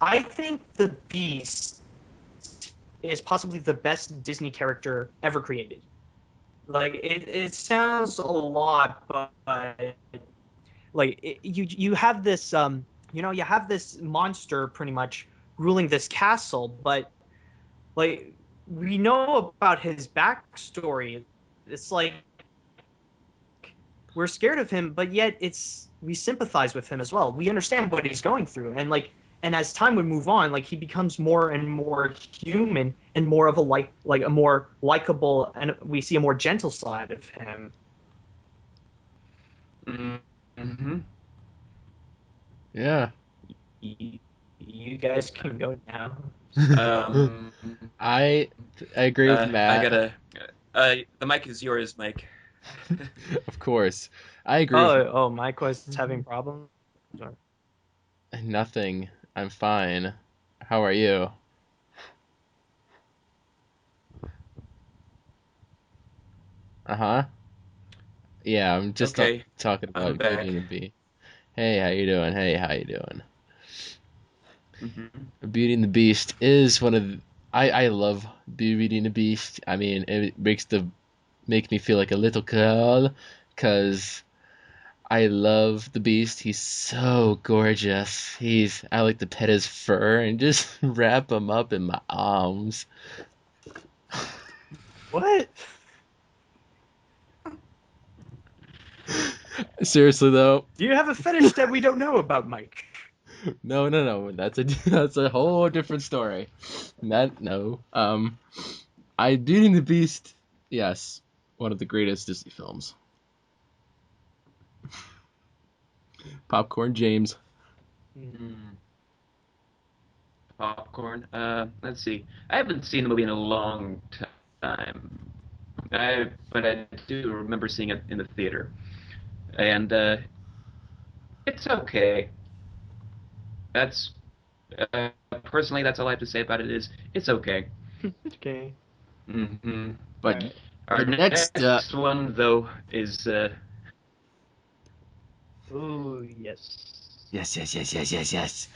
I think the Beast is possibly the best Disney character ever created. Like, it sounds a lot, but like you have this you have this monster pretty much ruling this castle, but like we know about his backstory. It's like we're scared of him, but yet we sympathize with him as well. We understand what he's going through, and as time would move on, like he becomes more and more human and more of a a more likable, and we see a more gentle side of him. Mm-hmm. Yeah. You guys can go now. I agree with Matt. The mic is yours, Mike. Of course. I agree Oh, Mike was having problems? Nothing. I'm fine. How are you? Uh-huh. Yeah, I'm just Okay. talking I'm about back. Beauty and the Beast. Hey, how you doing? Hey, how you doing? Mm-hmm. Beauty and the Beast is one of I love Beauty and the Beast. I mean, it make me feel like a little girl, 'cause I love the Beast. He's so gorgeous. I like to pet his fur and just wrap him up in my arms. What? Seriously though, Do you have a fetish that we don't know about, Mike? no. That's a whole different story. No. Beauty and the Beast. Yes, one of the greatest Disney films. Popcorn James. Popcorn. Let's see. I haven't seen the movie in a long time. But I do remember seeing it in the theater, and it's okay. That's personally, that's all I have to say about it. It's okay. Okay. Mm-hmm. But Alright. Our next, next one, though, is Ooh, yes. Yes.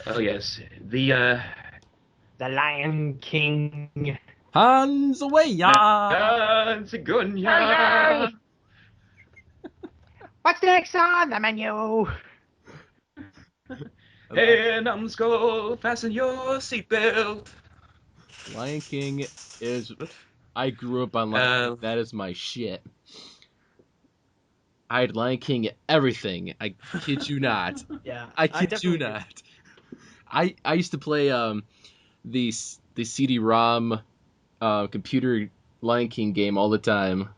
oh yes, the The Lion King. Hans away, ya! Cigogna. What's next on the menu? Hey, numbskull, fasten your seatbelt. Lion King is. I grew up on Lion King. That is my shit. I had Lion King everything. I kid you not. Yeah, I kid you definitely do. not. I used to play the CD-ROM computer Lion King game all the time.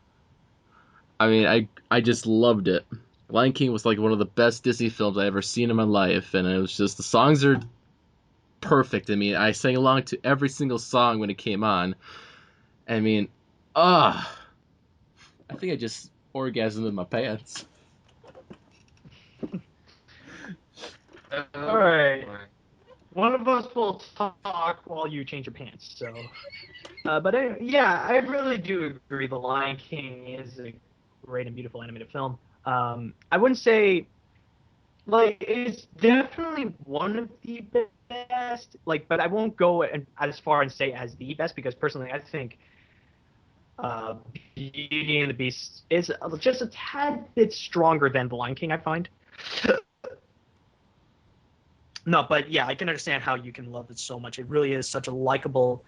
I mean, I just loved it. Lion King was like one of the best Disney films I ever seen in my life, and it was just the songs are perfect. I mean, I sang along to every single song when it came on. I mean, I think I just orgasmed in my pants. All right. One of us will talk while you change your pants. So, yeah, I really do agree. The Lion King is a great and beautiful animated film. I wouldn't say like it's definitely one of the best. Like, but I won't go as far and say as the best because personally, I think Beauty and the Beast is just a tad bit stronger than the Lion King. I find. No, but yeah, I can understand how you can love it so much. It really is such a likable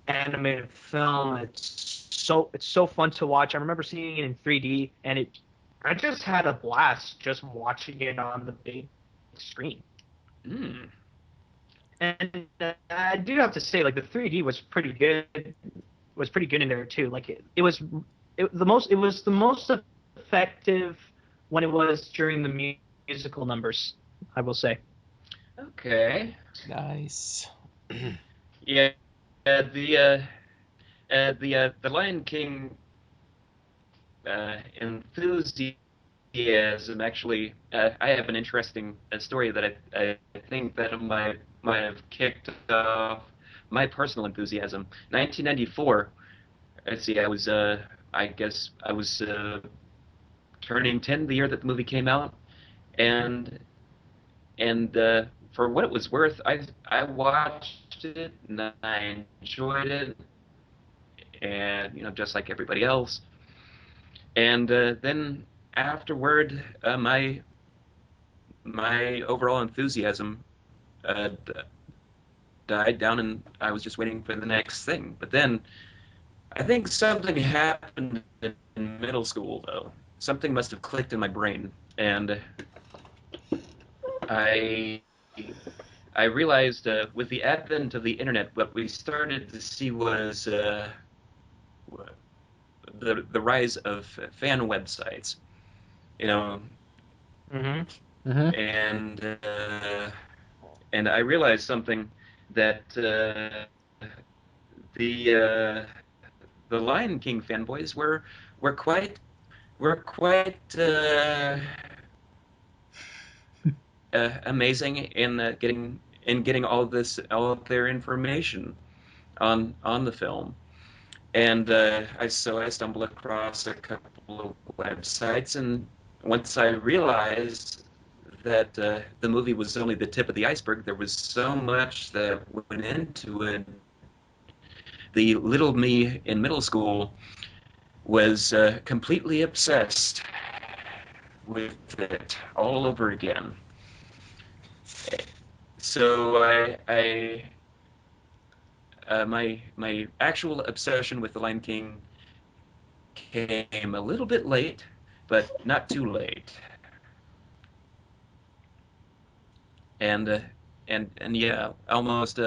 animated film. It's so fun to watch. I remember seeing it in 3D, and I just had a blast just watching it on the big screen. And I do have to say, like the 3D was pretty good. Was pretty good in there too. Like it was the most effective when it was during the musical numbers. I will say. Okay. Nice. Yeah, the Lion King enthusiasm. Actually, I have an interesting story that I think that might have kicked off my personal enthusiasm. 1994. Let's see. I guess I was turning 10 the year that the movie came out, and for what it was worth, I watched it and I enjoyed it, and just like everybody else. And then afterward, my overall enthusiasm died down, and I was just waiting for the next thing. But then I think something happened in middle school, though. Something must have clicked in my brain, and I I realized with the advent of the internet, what we started to see was the rise of fan websites. You know, and I realized something that the Lion King fanboys were quite amazing in getting all of their information on the film. And I stumbled across a couple of websites, and once I realized that the movie was only the tip of the iceberg, there was so much that went into it. The little me in middle school was completely obsessed with it all over again. So my actual obsession with The Lion King came a little bit late, but not too late. And yeah, almost.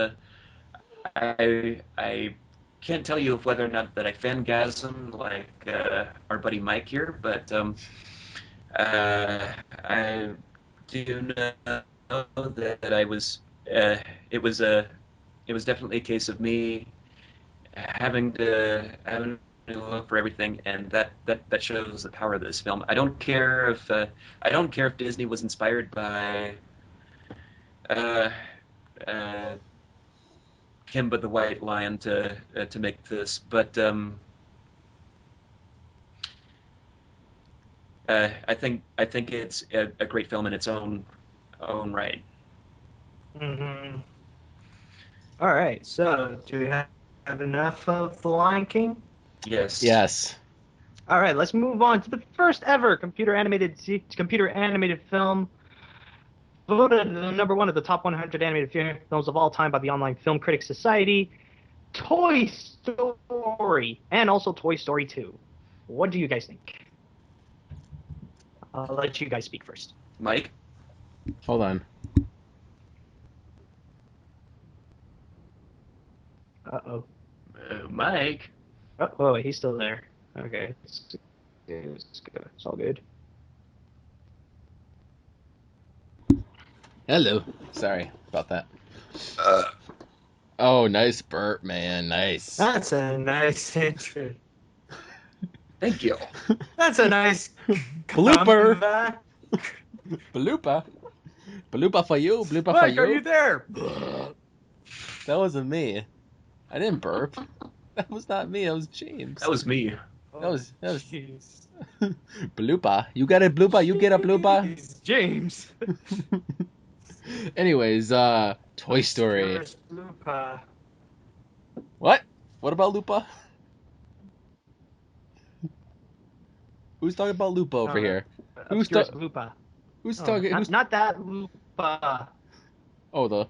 I can't tell you whether or not that I fangasm like our buddy Mike here, but I do know that I was. Uh, it was a. It was definitely a case of me having to look for everything, and that shows the power of this film. I don't care if Disney was inspired by uh, uh, Kimba the White Lion to make this, but I think it's a great film in its own right. All right, so do we have enough of The Lion King? Yes. Yes. All right, let's move on to the first ever computer animated film, voted the number one of the top 100 animated films of all time by the Online Film Critics Society, Toy Story, and also Toy Story 2. What do you guys think? I'll let you guys speak first. Mike? Hold on. Uh-oh. Mike? Oh, wait, he's still there. Okay. It's all good. Hello. Sorry about that. Oh, nice burp, man. Nice. That's a nice intro. Thank you. That's a nice blooper. comeback. Blooper. Blooper for you. Blooper Mike, for you. are you there? That wasn't me. I didn't burp. That was not me. That was James. That was me. That was blooper. You got a blooper. You get a blooper. James. Anyways, Toy Story. Lupa. What? What about Lupa? Who's talking about Lupa over here? Who's talking? Lupa. Who's talking? Not that Lupa. Oh,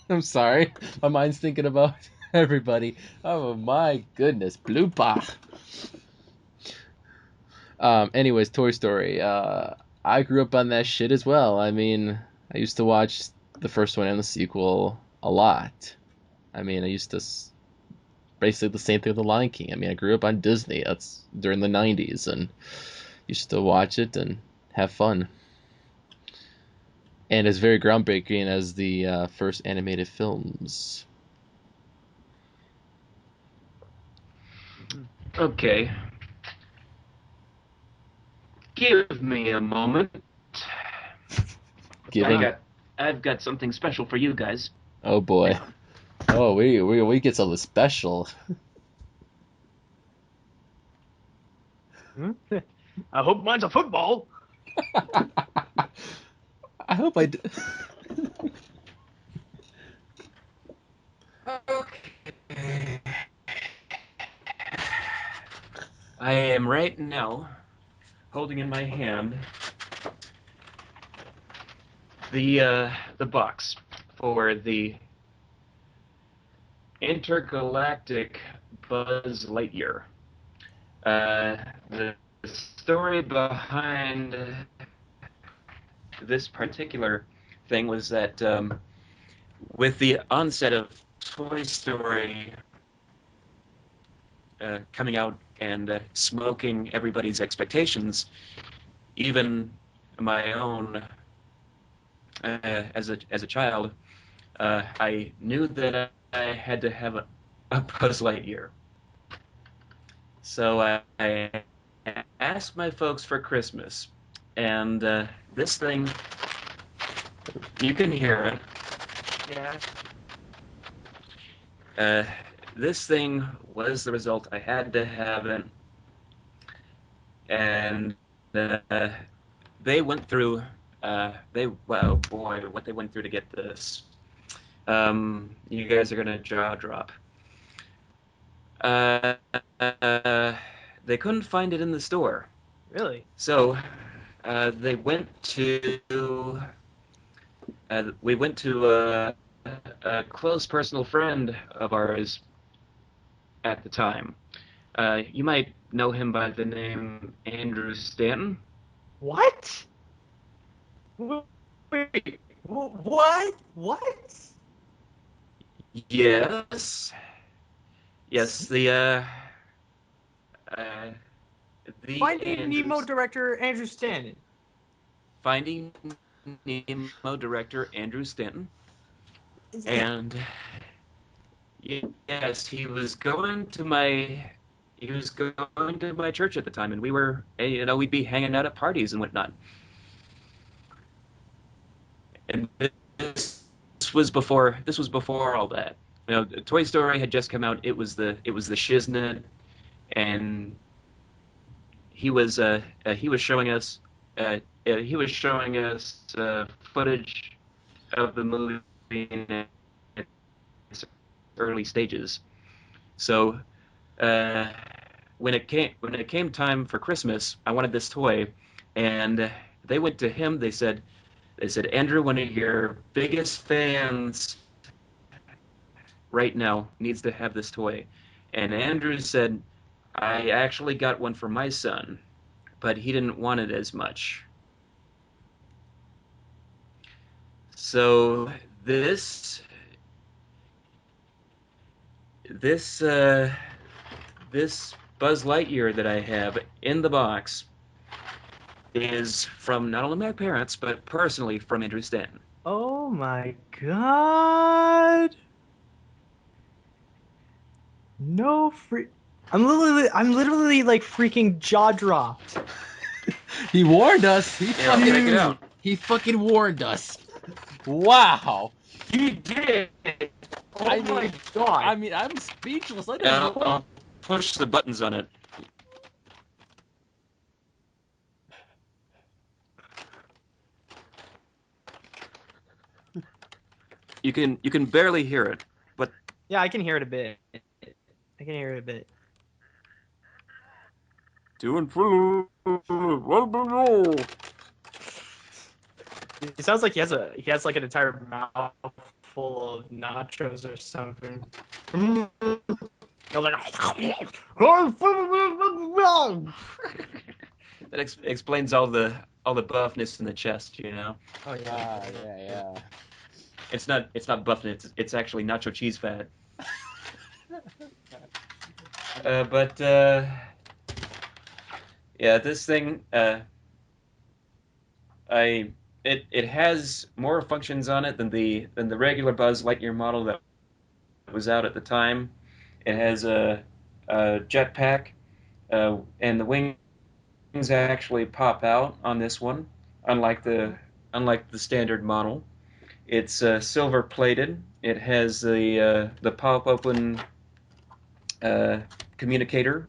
I'm sorry. My mind's thinking about everybody. Oh my goodness, Lupa. Anyways, Toy Story. I grew up on that shit as well. I mean, I used to watch the first one and the sequel a lot. I mean, I used to basically the same thing with The Lion King. I mean, I grew up on Disney. That's during the 90s, and used to watch it and have fun. And it's very groundbreaking as the first animated films. Okay. Give me a moment. I've got something special for you guys. Oh boy. Oh, we get something special. I hope mine's a football. I hope I do. Okay. I am right now holding in my hand the box for the intergalactic Buzz Lightyear. The story behind this particular thing was that with the onset of Toy Story coming out and smoking everybody's expectations, even my own, as a child, I knew that I had to have a Buzz Lightyear. So I asked my folks for Christmas, and this thing, you can hear it. Yeah. This thing was the result. I had to have it, and they went through. Wow, boy, what they went through to get this. You guys are gonna jaw drop. They couldn't find it in the store. Really? So they went to. We went to a close personal friend of ours at the time. You might know him by the name Andrew Stanton. What? Wait, what? What? Yes. Yes, the Finding Nemo Andrews, director Andrew Stanton. Finding Nemo director Andrew Stanton. And yes, he was going to my church at the time, and we were, we'd be hanging out at parties and whatnot. And this was before all that. Toy Story had just come out. It was the shiznit, and he was showing us footage of the movie in its early stages. So when it came time for Christmas, I wanted this toy, and they went to him. They said, Andrew, one of your biggest fans right now needs to have this toy. And Andrew said, I actually got one for my son, but he didn't want it as much. So this Buzz Lightyear that I have in the box is from not only my parents, but personally from Andrew Stanton. Oh my god. No free. I'm literally like freaking jaw dropped. He warned us. I'll take it out. He fucking warned us. Wow. He did. Oh my god. I mean, I'm speechless. I'll push the buttons on it. You can barely hear it, but Yeah, I can hear it a bit. I can hear it a bit. To and fro. It sounds like he has like an entire mouth full of nachos or something. that explains all the buffness in the chest, Oh yeah. Yeah. It's not buffness. It's actually nacho cheese fat. But yeah, this thing, it has more functions on it than the regular Buzz Lightyear model that was out at the time. It has a jetpack, and the wings actually pop out on this one, unlike the standard model. It's silver plated. It has the pop open communicator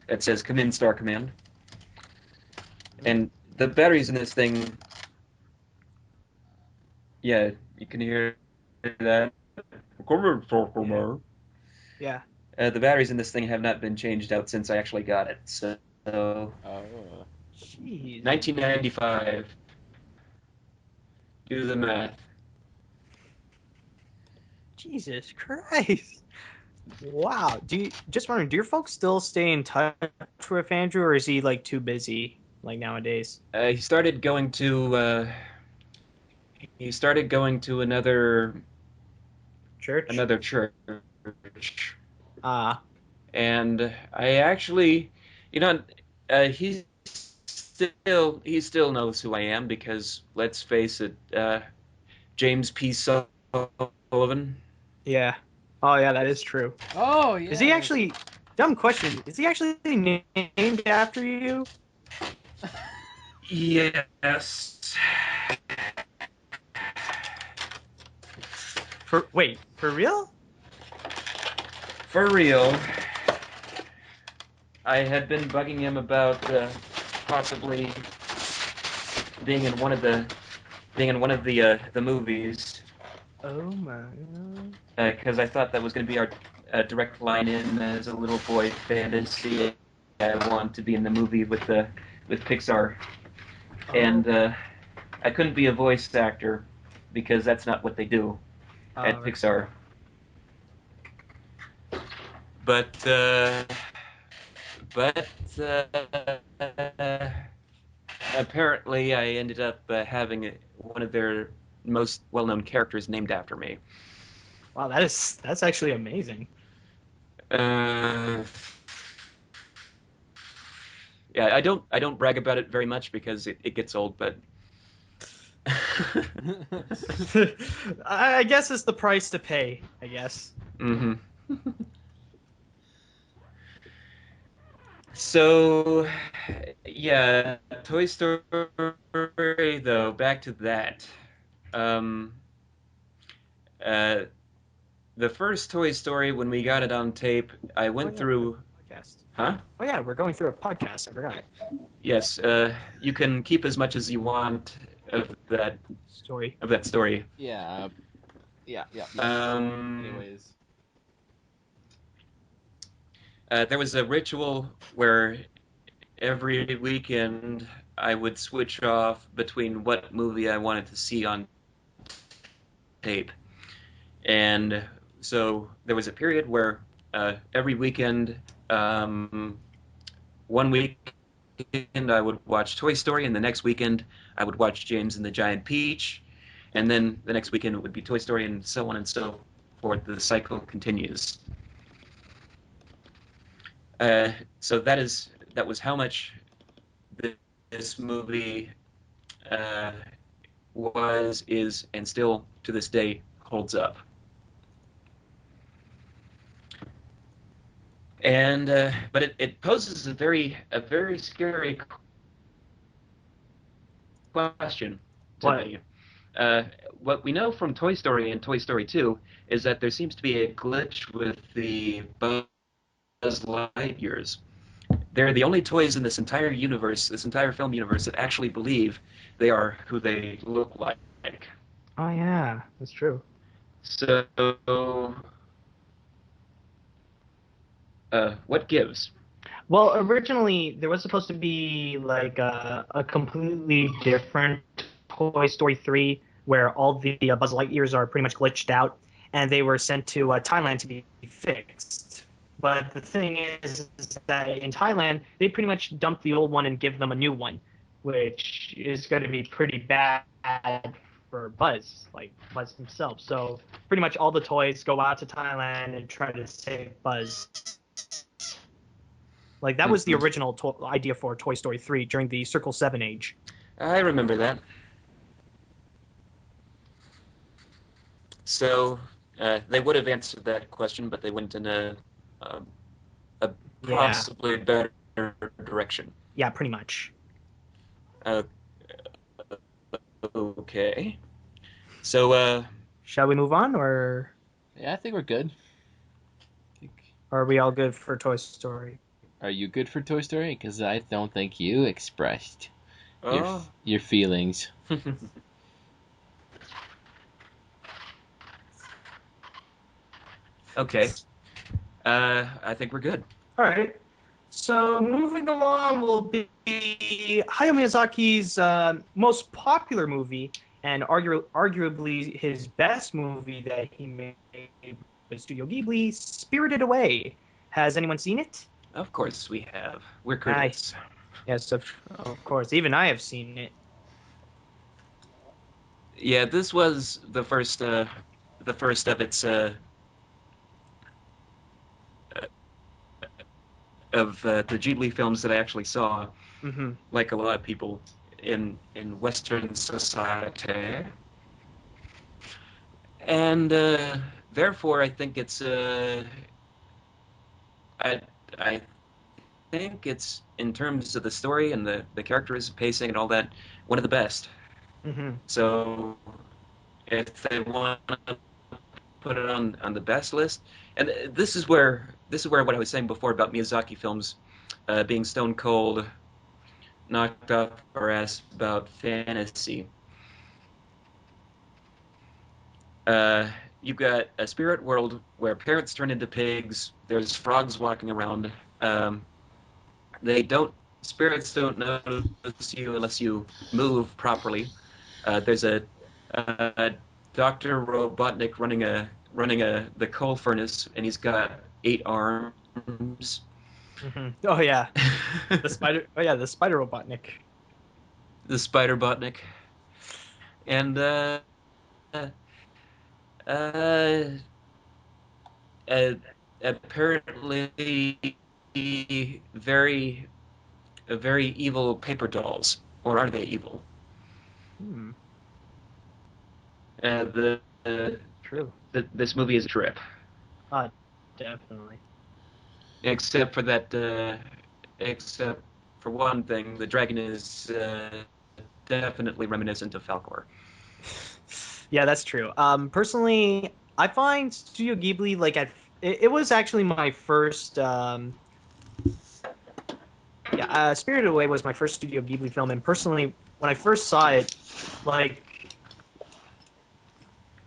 that says "Come in, Star Command," and the batteries in this thing. Yeah, you can hear that. Come in, Star Command. Yeah. The batteries in this thing have not been changed out since I actually got it. So, Jeez. 1995. Do the math. Jesus Christ. Wow. Just wondering, do your folks still stay in touch with Andrew, or is he like too busy like nowadays? He started going to another church. Ah. And I actually, he still knows who I am because let's face it, James P. Sullivan. Yeah. Oh yeah, that is true. Oh yeah. Is he actually? Dumb question. Is he actually named after you? Yes. For real? For real. I had been bugging him about possibly being in one of the movies. Oh my god. Because I thought that was going to be our direct line in as a little boy fantasy. I want to be in the movie with Pixar, and I couldn't be a voice actor because that's not what they do at Right. Pixar. But apparently I ended up having one of their most well-known characters named after me. Wow, that's actually amazing. Yeah, I don't brag about it very much because it gets old, but I guess it's the price to pay, I guess. mm-hmm. So, yeah, Toy Story, though, back to that. Um, uh, the first Toy Story, when we got it on tape, I went through... Podcast. Huh? Oh yeah, we're going through a podcast. I forgot. Yes, you can keep as much as you want of that Story. story. Yeah. Yeah. Anyways. There was a ritual where every weekend I would switch off between what movie I wanted to see on tape. And so there was a period where every weekend, one weekend I would watch Toy Story, and the next weekend I would watch James and the Giant Peach, and then the next weekend it would be Toy Story, and so on and so forth. The cycle continues. So that was how much this movie is, and still to this day holds up. And but it poses a very scary question to me. What we know from Toy Story and Toy Story 2 is that there seems to be a glitch with the Buzz Lightyears. They're the only toys in this entire universe, this entire film universe, that actually believe they are who they look like. Oh yeah, that's true. So, what gives? Well, originally there was supposed to be like a completely different Toy Story 3 where all the Buzz Lightyears are pretty much glitched out, and they were sent to Thailand to be fixed. But the thing is that in Thailand, they pretty much dump the old one and give them a new one, which is going to be pretty bad for Buzz, like Buzz himself. So pretty much all the toys go out to Thailand and try to save Buzz. Like, that was the original idea for Toy Story 3 during the Circle 7 age. I remember that. So, they would have answered that question, but they went in a possibly better direction. Yeah, pretty much. Okay. So, shall we move on, or? Yeah, I think we're good. Are we all good for Toy Story? Are you good for Toy Story? Because I don't think you expressed your feelings. Okay. I think we're good. All right. So moving along will be Hayao Miyazaki's most popular movie, and arguably his best movie that he made was Studio Ghibli, Spirited Away. Has anyone seen it? Of course we have. We're critics. Yes, of course. Even I have seen it. Yeah, this was the first of its of the Ghibli films that I actually saw. Mm-hmm. Like a lot of people in Western society, and therefore I think it's I think it's, in terms of the story and the characters, pacing, and all that, one of the best. Mm-hmm. So if they want to put it on the best list, and this is where what I was saying before about Miyazaki films being stone cold, knocked off our ass about fantasy. You've got a spirit world where parrots turn into pigs. There's frogs walking around. Spirits don't notice you unless you move properly. There's a Dr. Robotnik running the coal furnace, and he's got 8 arms. Mm-hmm. Oh yeah, the spider. Oh yeah, the spider Robotnik. The Spider Botnik. And uh, apparently very very evil paper dolls, or are they evil? Hmm. The True. This movie is a trip, Definitely. except for that. Except for one thing, the dragon is definitely reminiscent of Falcor. Yeah, that's true. Personally, I find Studio Ghibli it was actually my first. Spirited Away was my first Studio Ghibli film, and personally, when I first saw it, like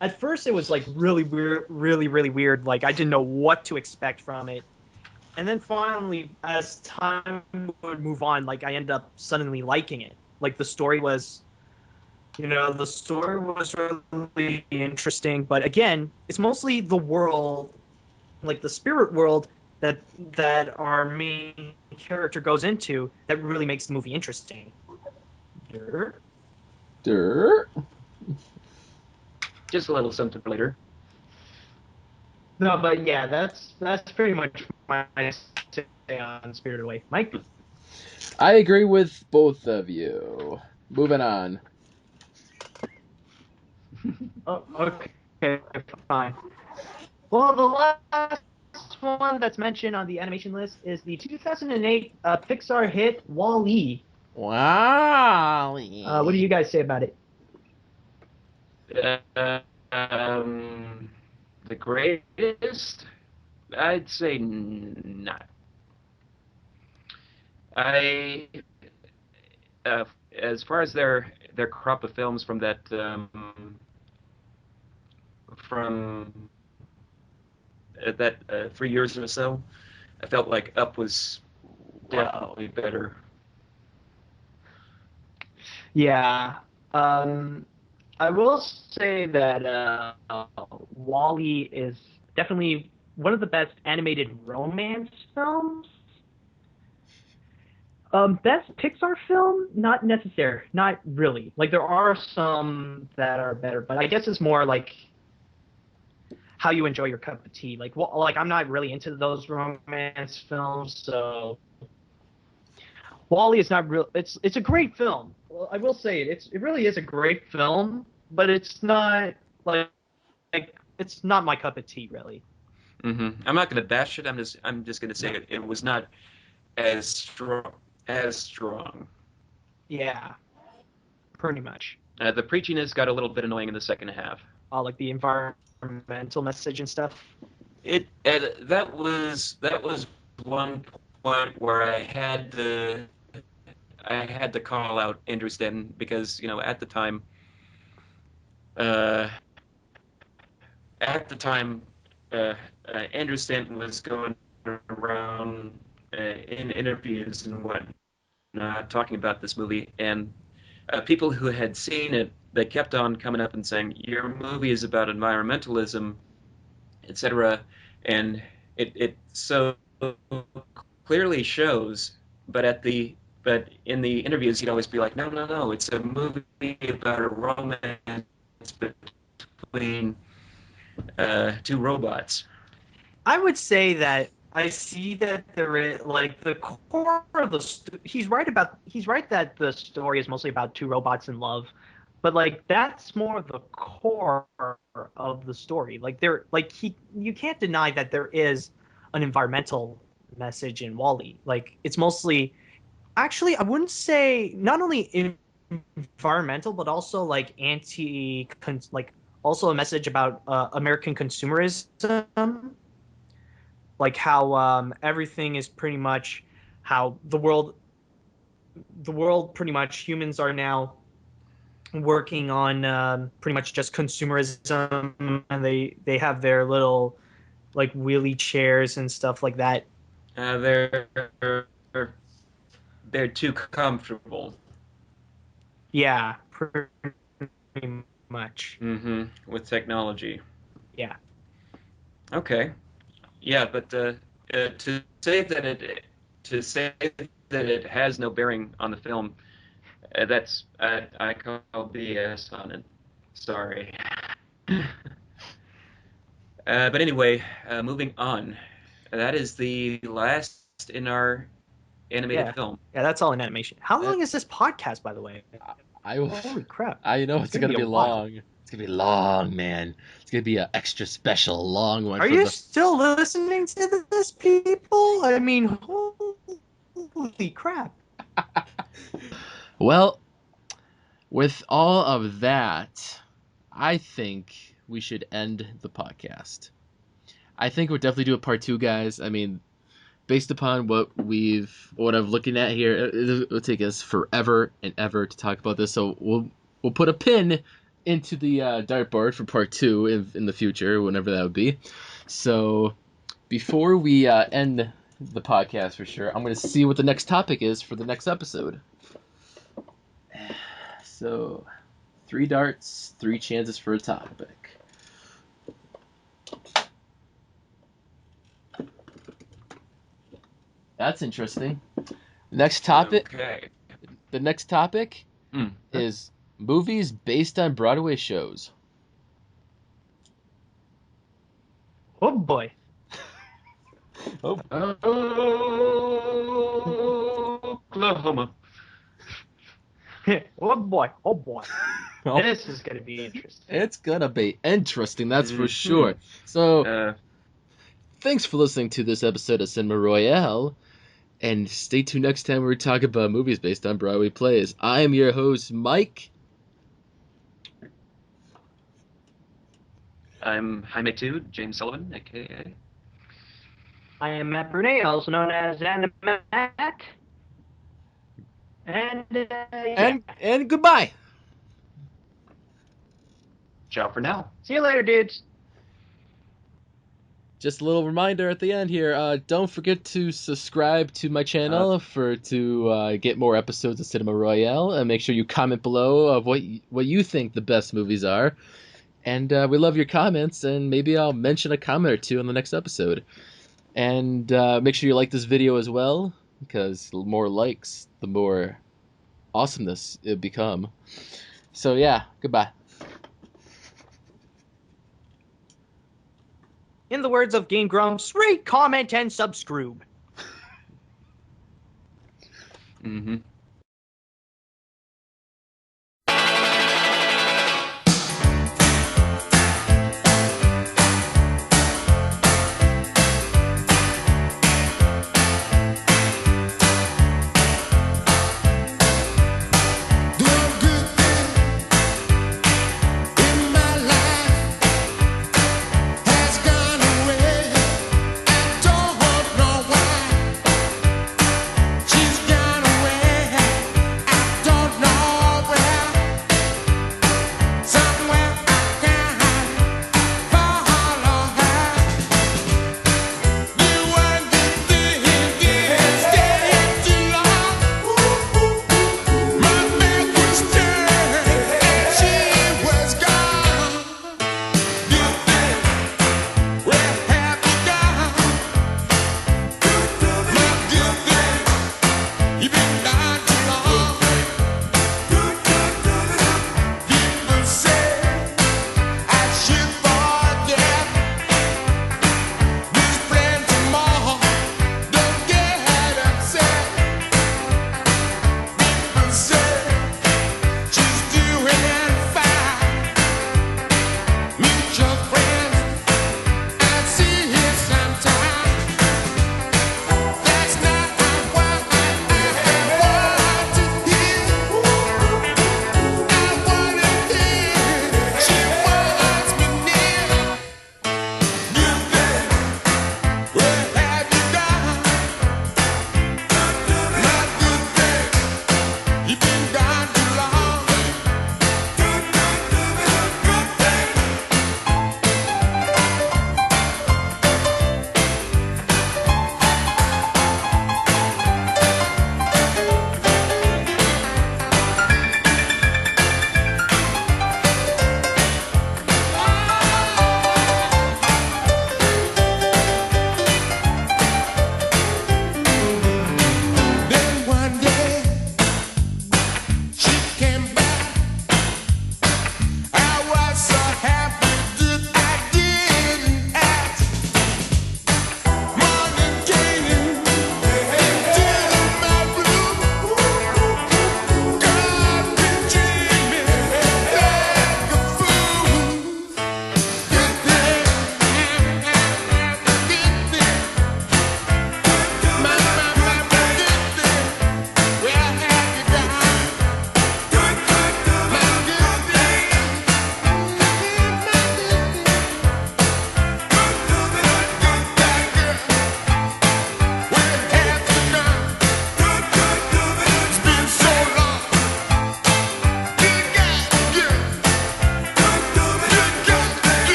at first it was like really weird, really weird. Like I didn't know what to expect from it, and then finally, as time would move on, like I ended up suddenly liking it. Like the story was really interesting, but again, it's mostly the world, like the spirit world that our main character goes into, that really makes the movie interesting. Dirt. Just a little something for later. No, but yeah, that's pretty much my say on Spirited Away. Mike? I agree with both of you. Moving on. Oh, okay, fine. Well, the last one that's mentioned on the animation list is the 2008 Pixar hit Wall-E. Wow. What do you guys say about it? The greatest? I'd say not. As far as their crop of films from that from that 3 years or so, I felt like Up was definitely better. Yeah. I will say that Wall-E is definitely one of the best animated romance films. Best Pixar film? Not necessary. Not really. Like there are some that are better, but I guess it's more like how you enjoy your cup of tea. Like I'm not really into those romance films, so Wall-E is not real. It's a great film. Well, I will say it really is a great film, but it's not like it's not my cup of tea really. Mm-hmm. I'm not going to bash it. I'm just going to say it was not as strong. Yeah, pretty much. The preachiness got a little bit annoying in the second half. Like the environmental message and stuff. That was one point where I had to call out Andrew Stanton, because at the time uh, uh, Andrew Stanton was going around in interviews and whatnot talking about this movie, and people who had seen it they kept on coming up and saying, your movie is about environmentalism, etc. And it so clearly shows, but in the interviews he'd always be like, no, it's a movie about a romance between two robots. I would say that I see that there is like the core of the. He's right that the story is mostly about two robots in love, but like that's more of the core of the story. You can't deny that there is an environmental message in Wall-E. Like it's mostly, actually, I wouldn't say not only environmental but also like also a message about American consumerism, like how everything is pretty much how the world pretty much humans are now working on pretty much just consumerism, and they have their little like wheelie chairs and stuff like that. They're too comfortable. Yeah, pretty much. With technology. Yeah. Okay. Yeah, but to say that it has no bearing on the film, that's I call BS on it. Sorry. But anyway, moving on. That is the last in our animated film. Yeah, that's all in animation. How long is this podcast, by the way? Holy crap! I know it's gonna be long. It's gonna be long, man. It's gonna be an extra special long one. Are you still listening to this, people? I mean, holy crap! Well, with all of that, I think we should end the podcast. I think we'll definitely do a part 2, guys. I mean, based upon what I'm looking at here, it'll take us forever and ever to talk about this. So we'll put a pin into the dartboard for part 2 in the future, whenever that would be. So before we end the podcast for sure, I'm going to see what the next topic is for the next episode. So 3 darts, 3 chances for a topic. That's interesting. Next topic. Okay. The next topic is movies based on Broadway shows. Oh boy. Oklahoma. Oh boy. Oh. This is gonna be interesting. It's gonna be interesting, that's for sure. So, thanks for listening to this episode of Cinema Royale. And stay tuned next time where we talk about movies based on Broadway plays. I am your host, Mike. I'm Jaime Tude, James Sullivan, a.k.a. I am Matt Brunet, also known as Animat. And goodbye. Ciao for now. See you later, dudes. Just a little reminder at the end here. Don't forget to subscribe to my channel to get more episodes of Cinema Royale, and make sure you comment below of what you think the best movies are. And we love your comments, and maybe I'll mention a comment or two on the next episode. And make sure you like this video as well, because the more likes, the more awesomeness it become. So yeah, goodbye. In the words of Game Grumps, rate, comment, and subscribe. She's gone away. You've been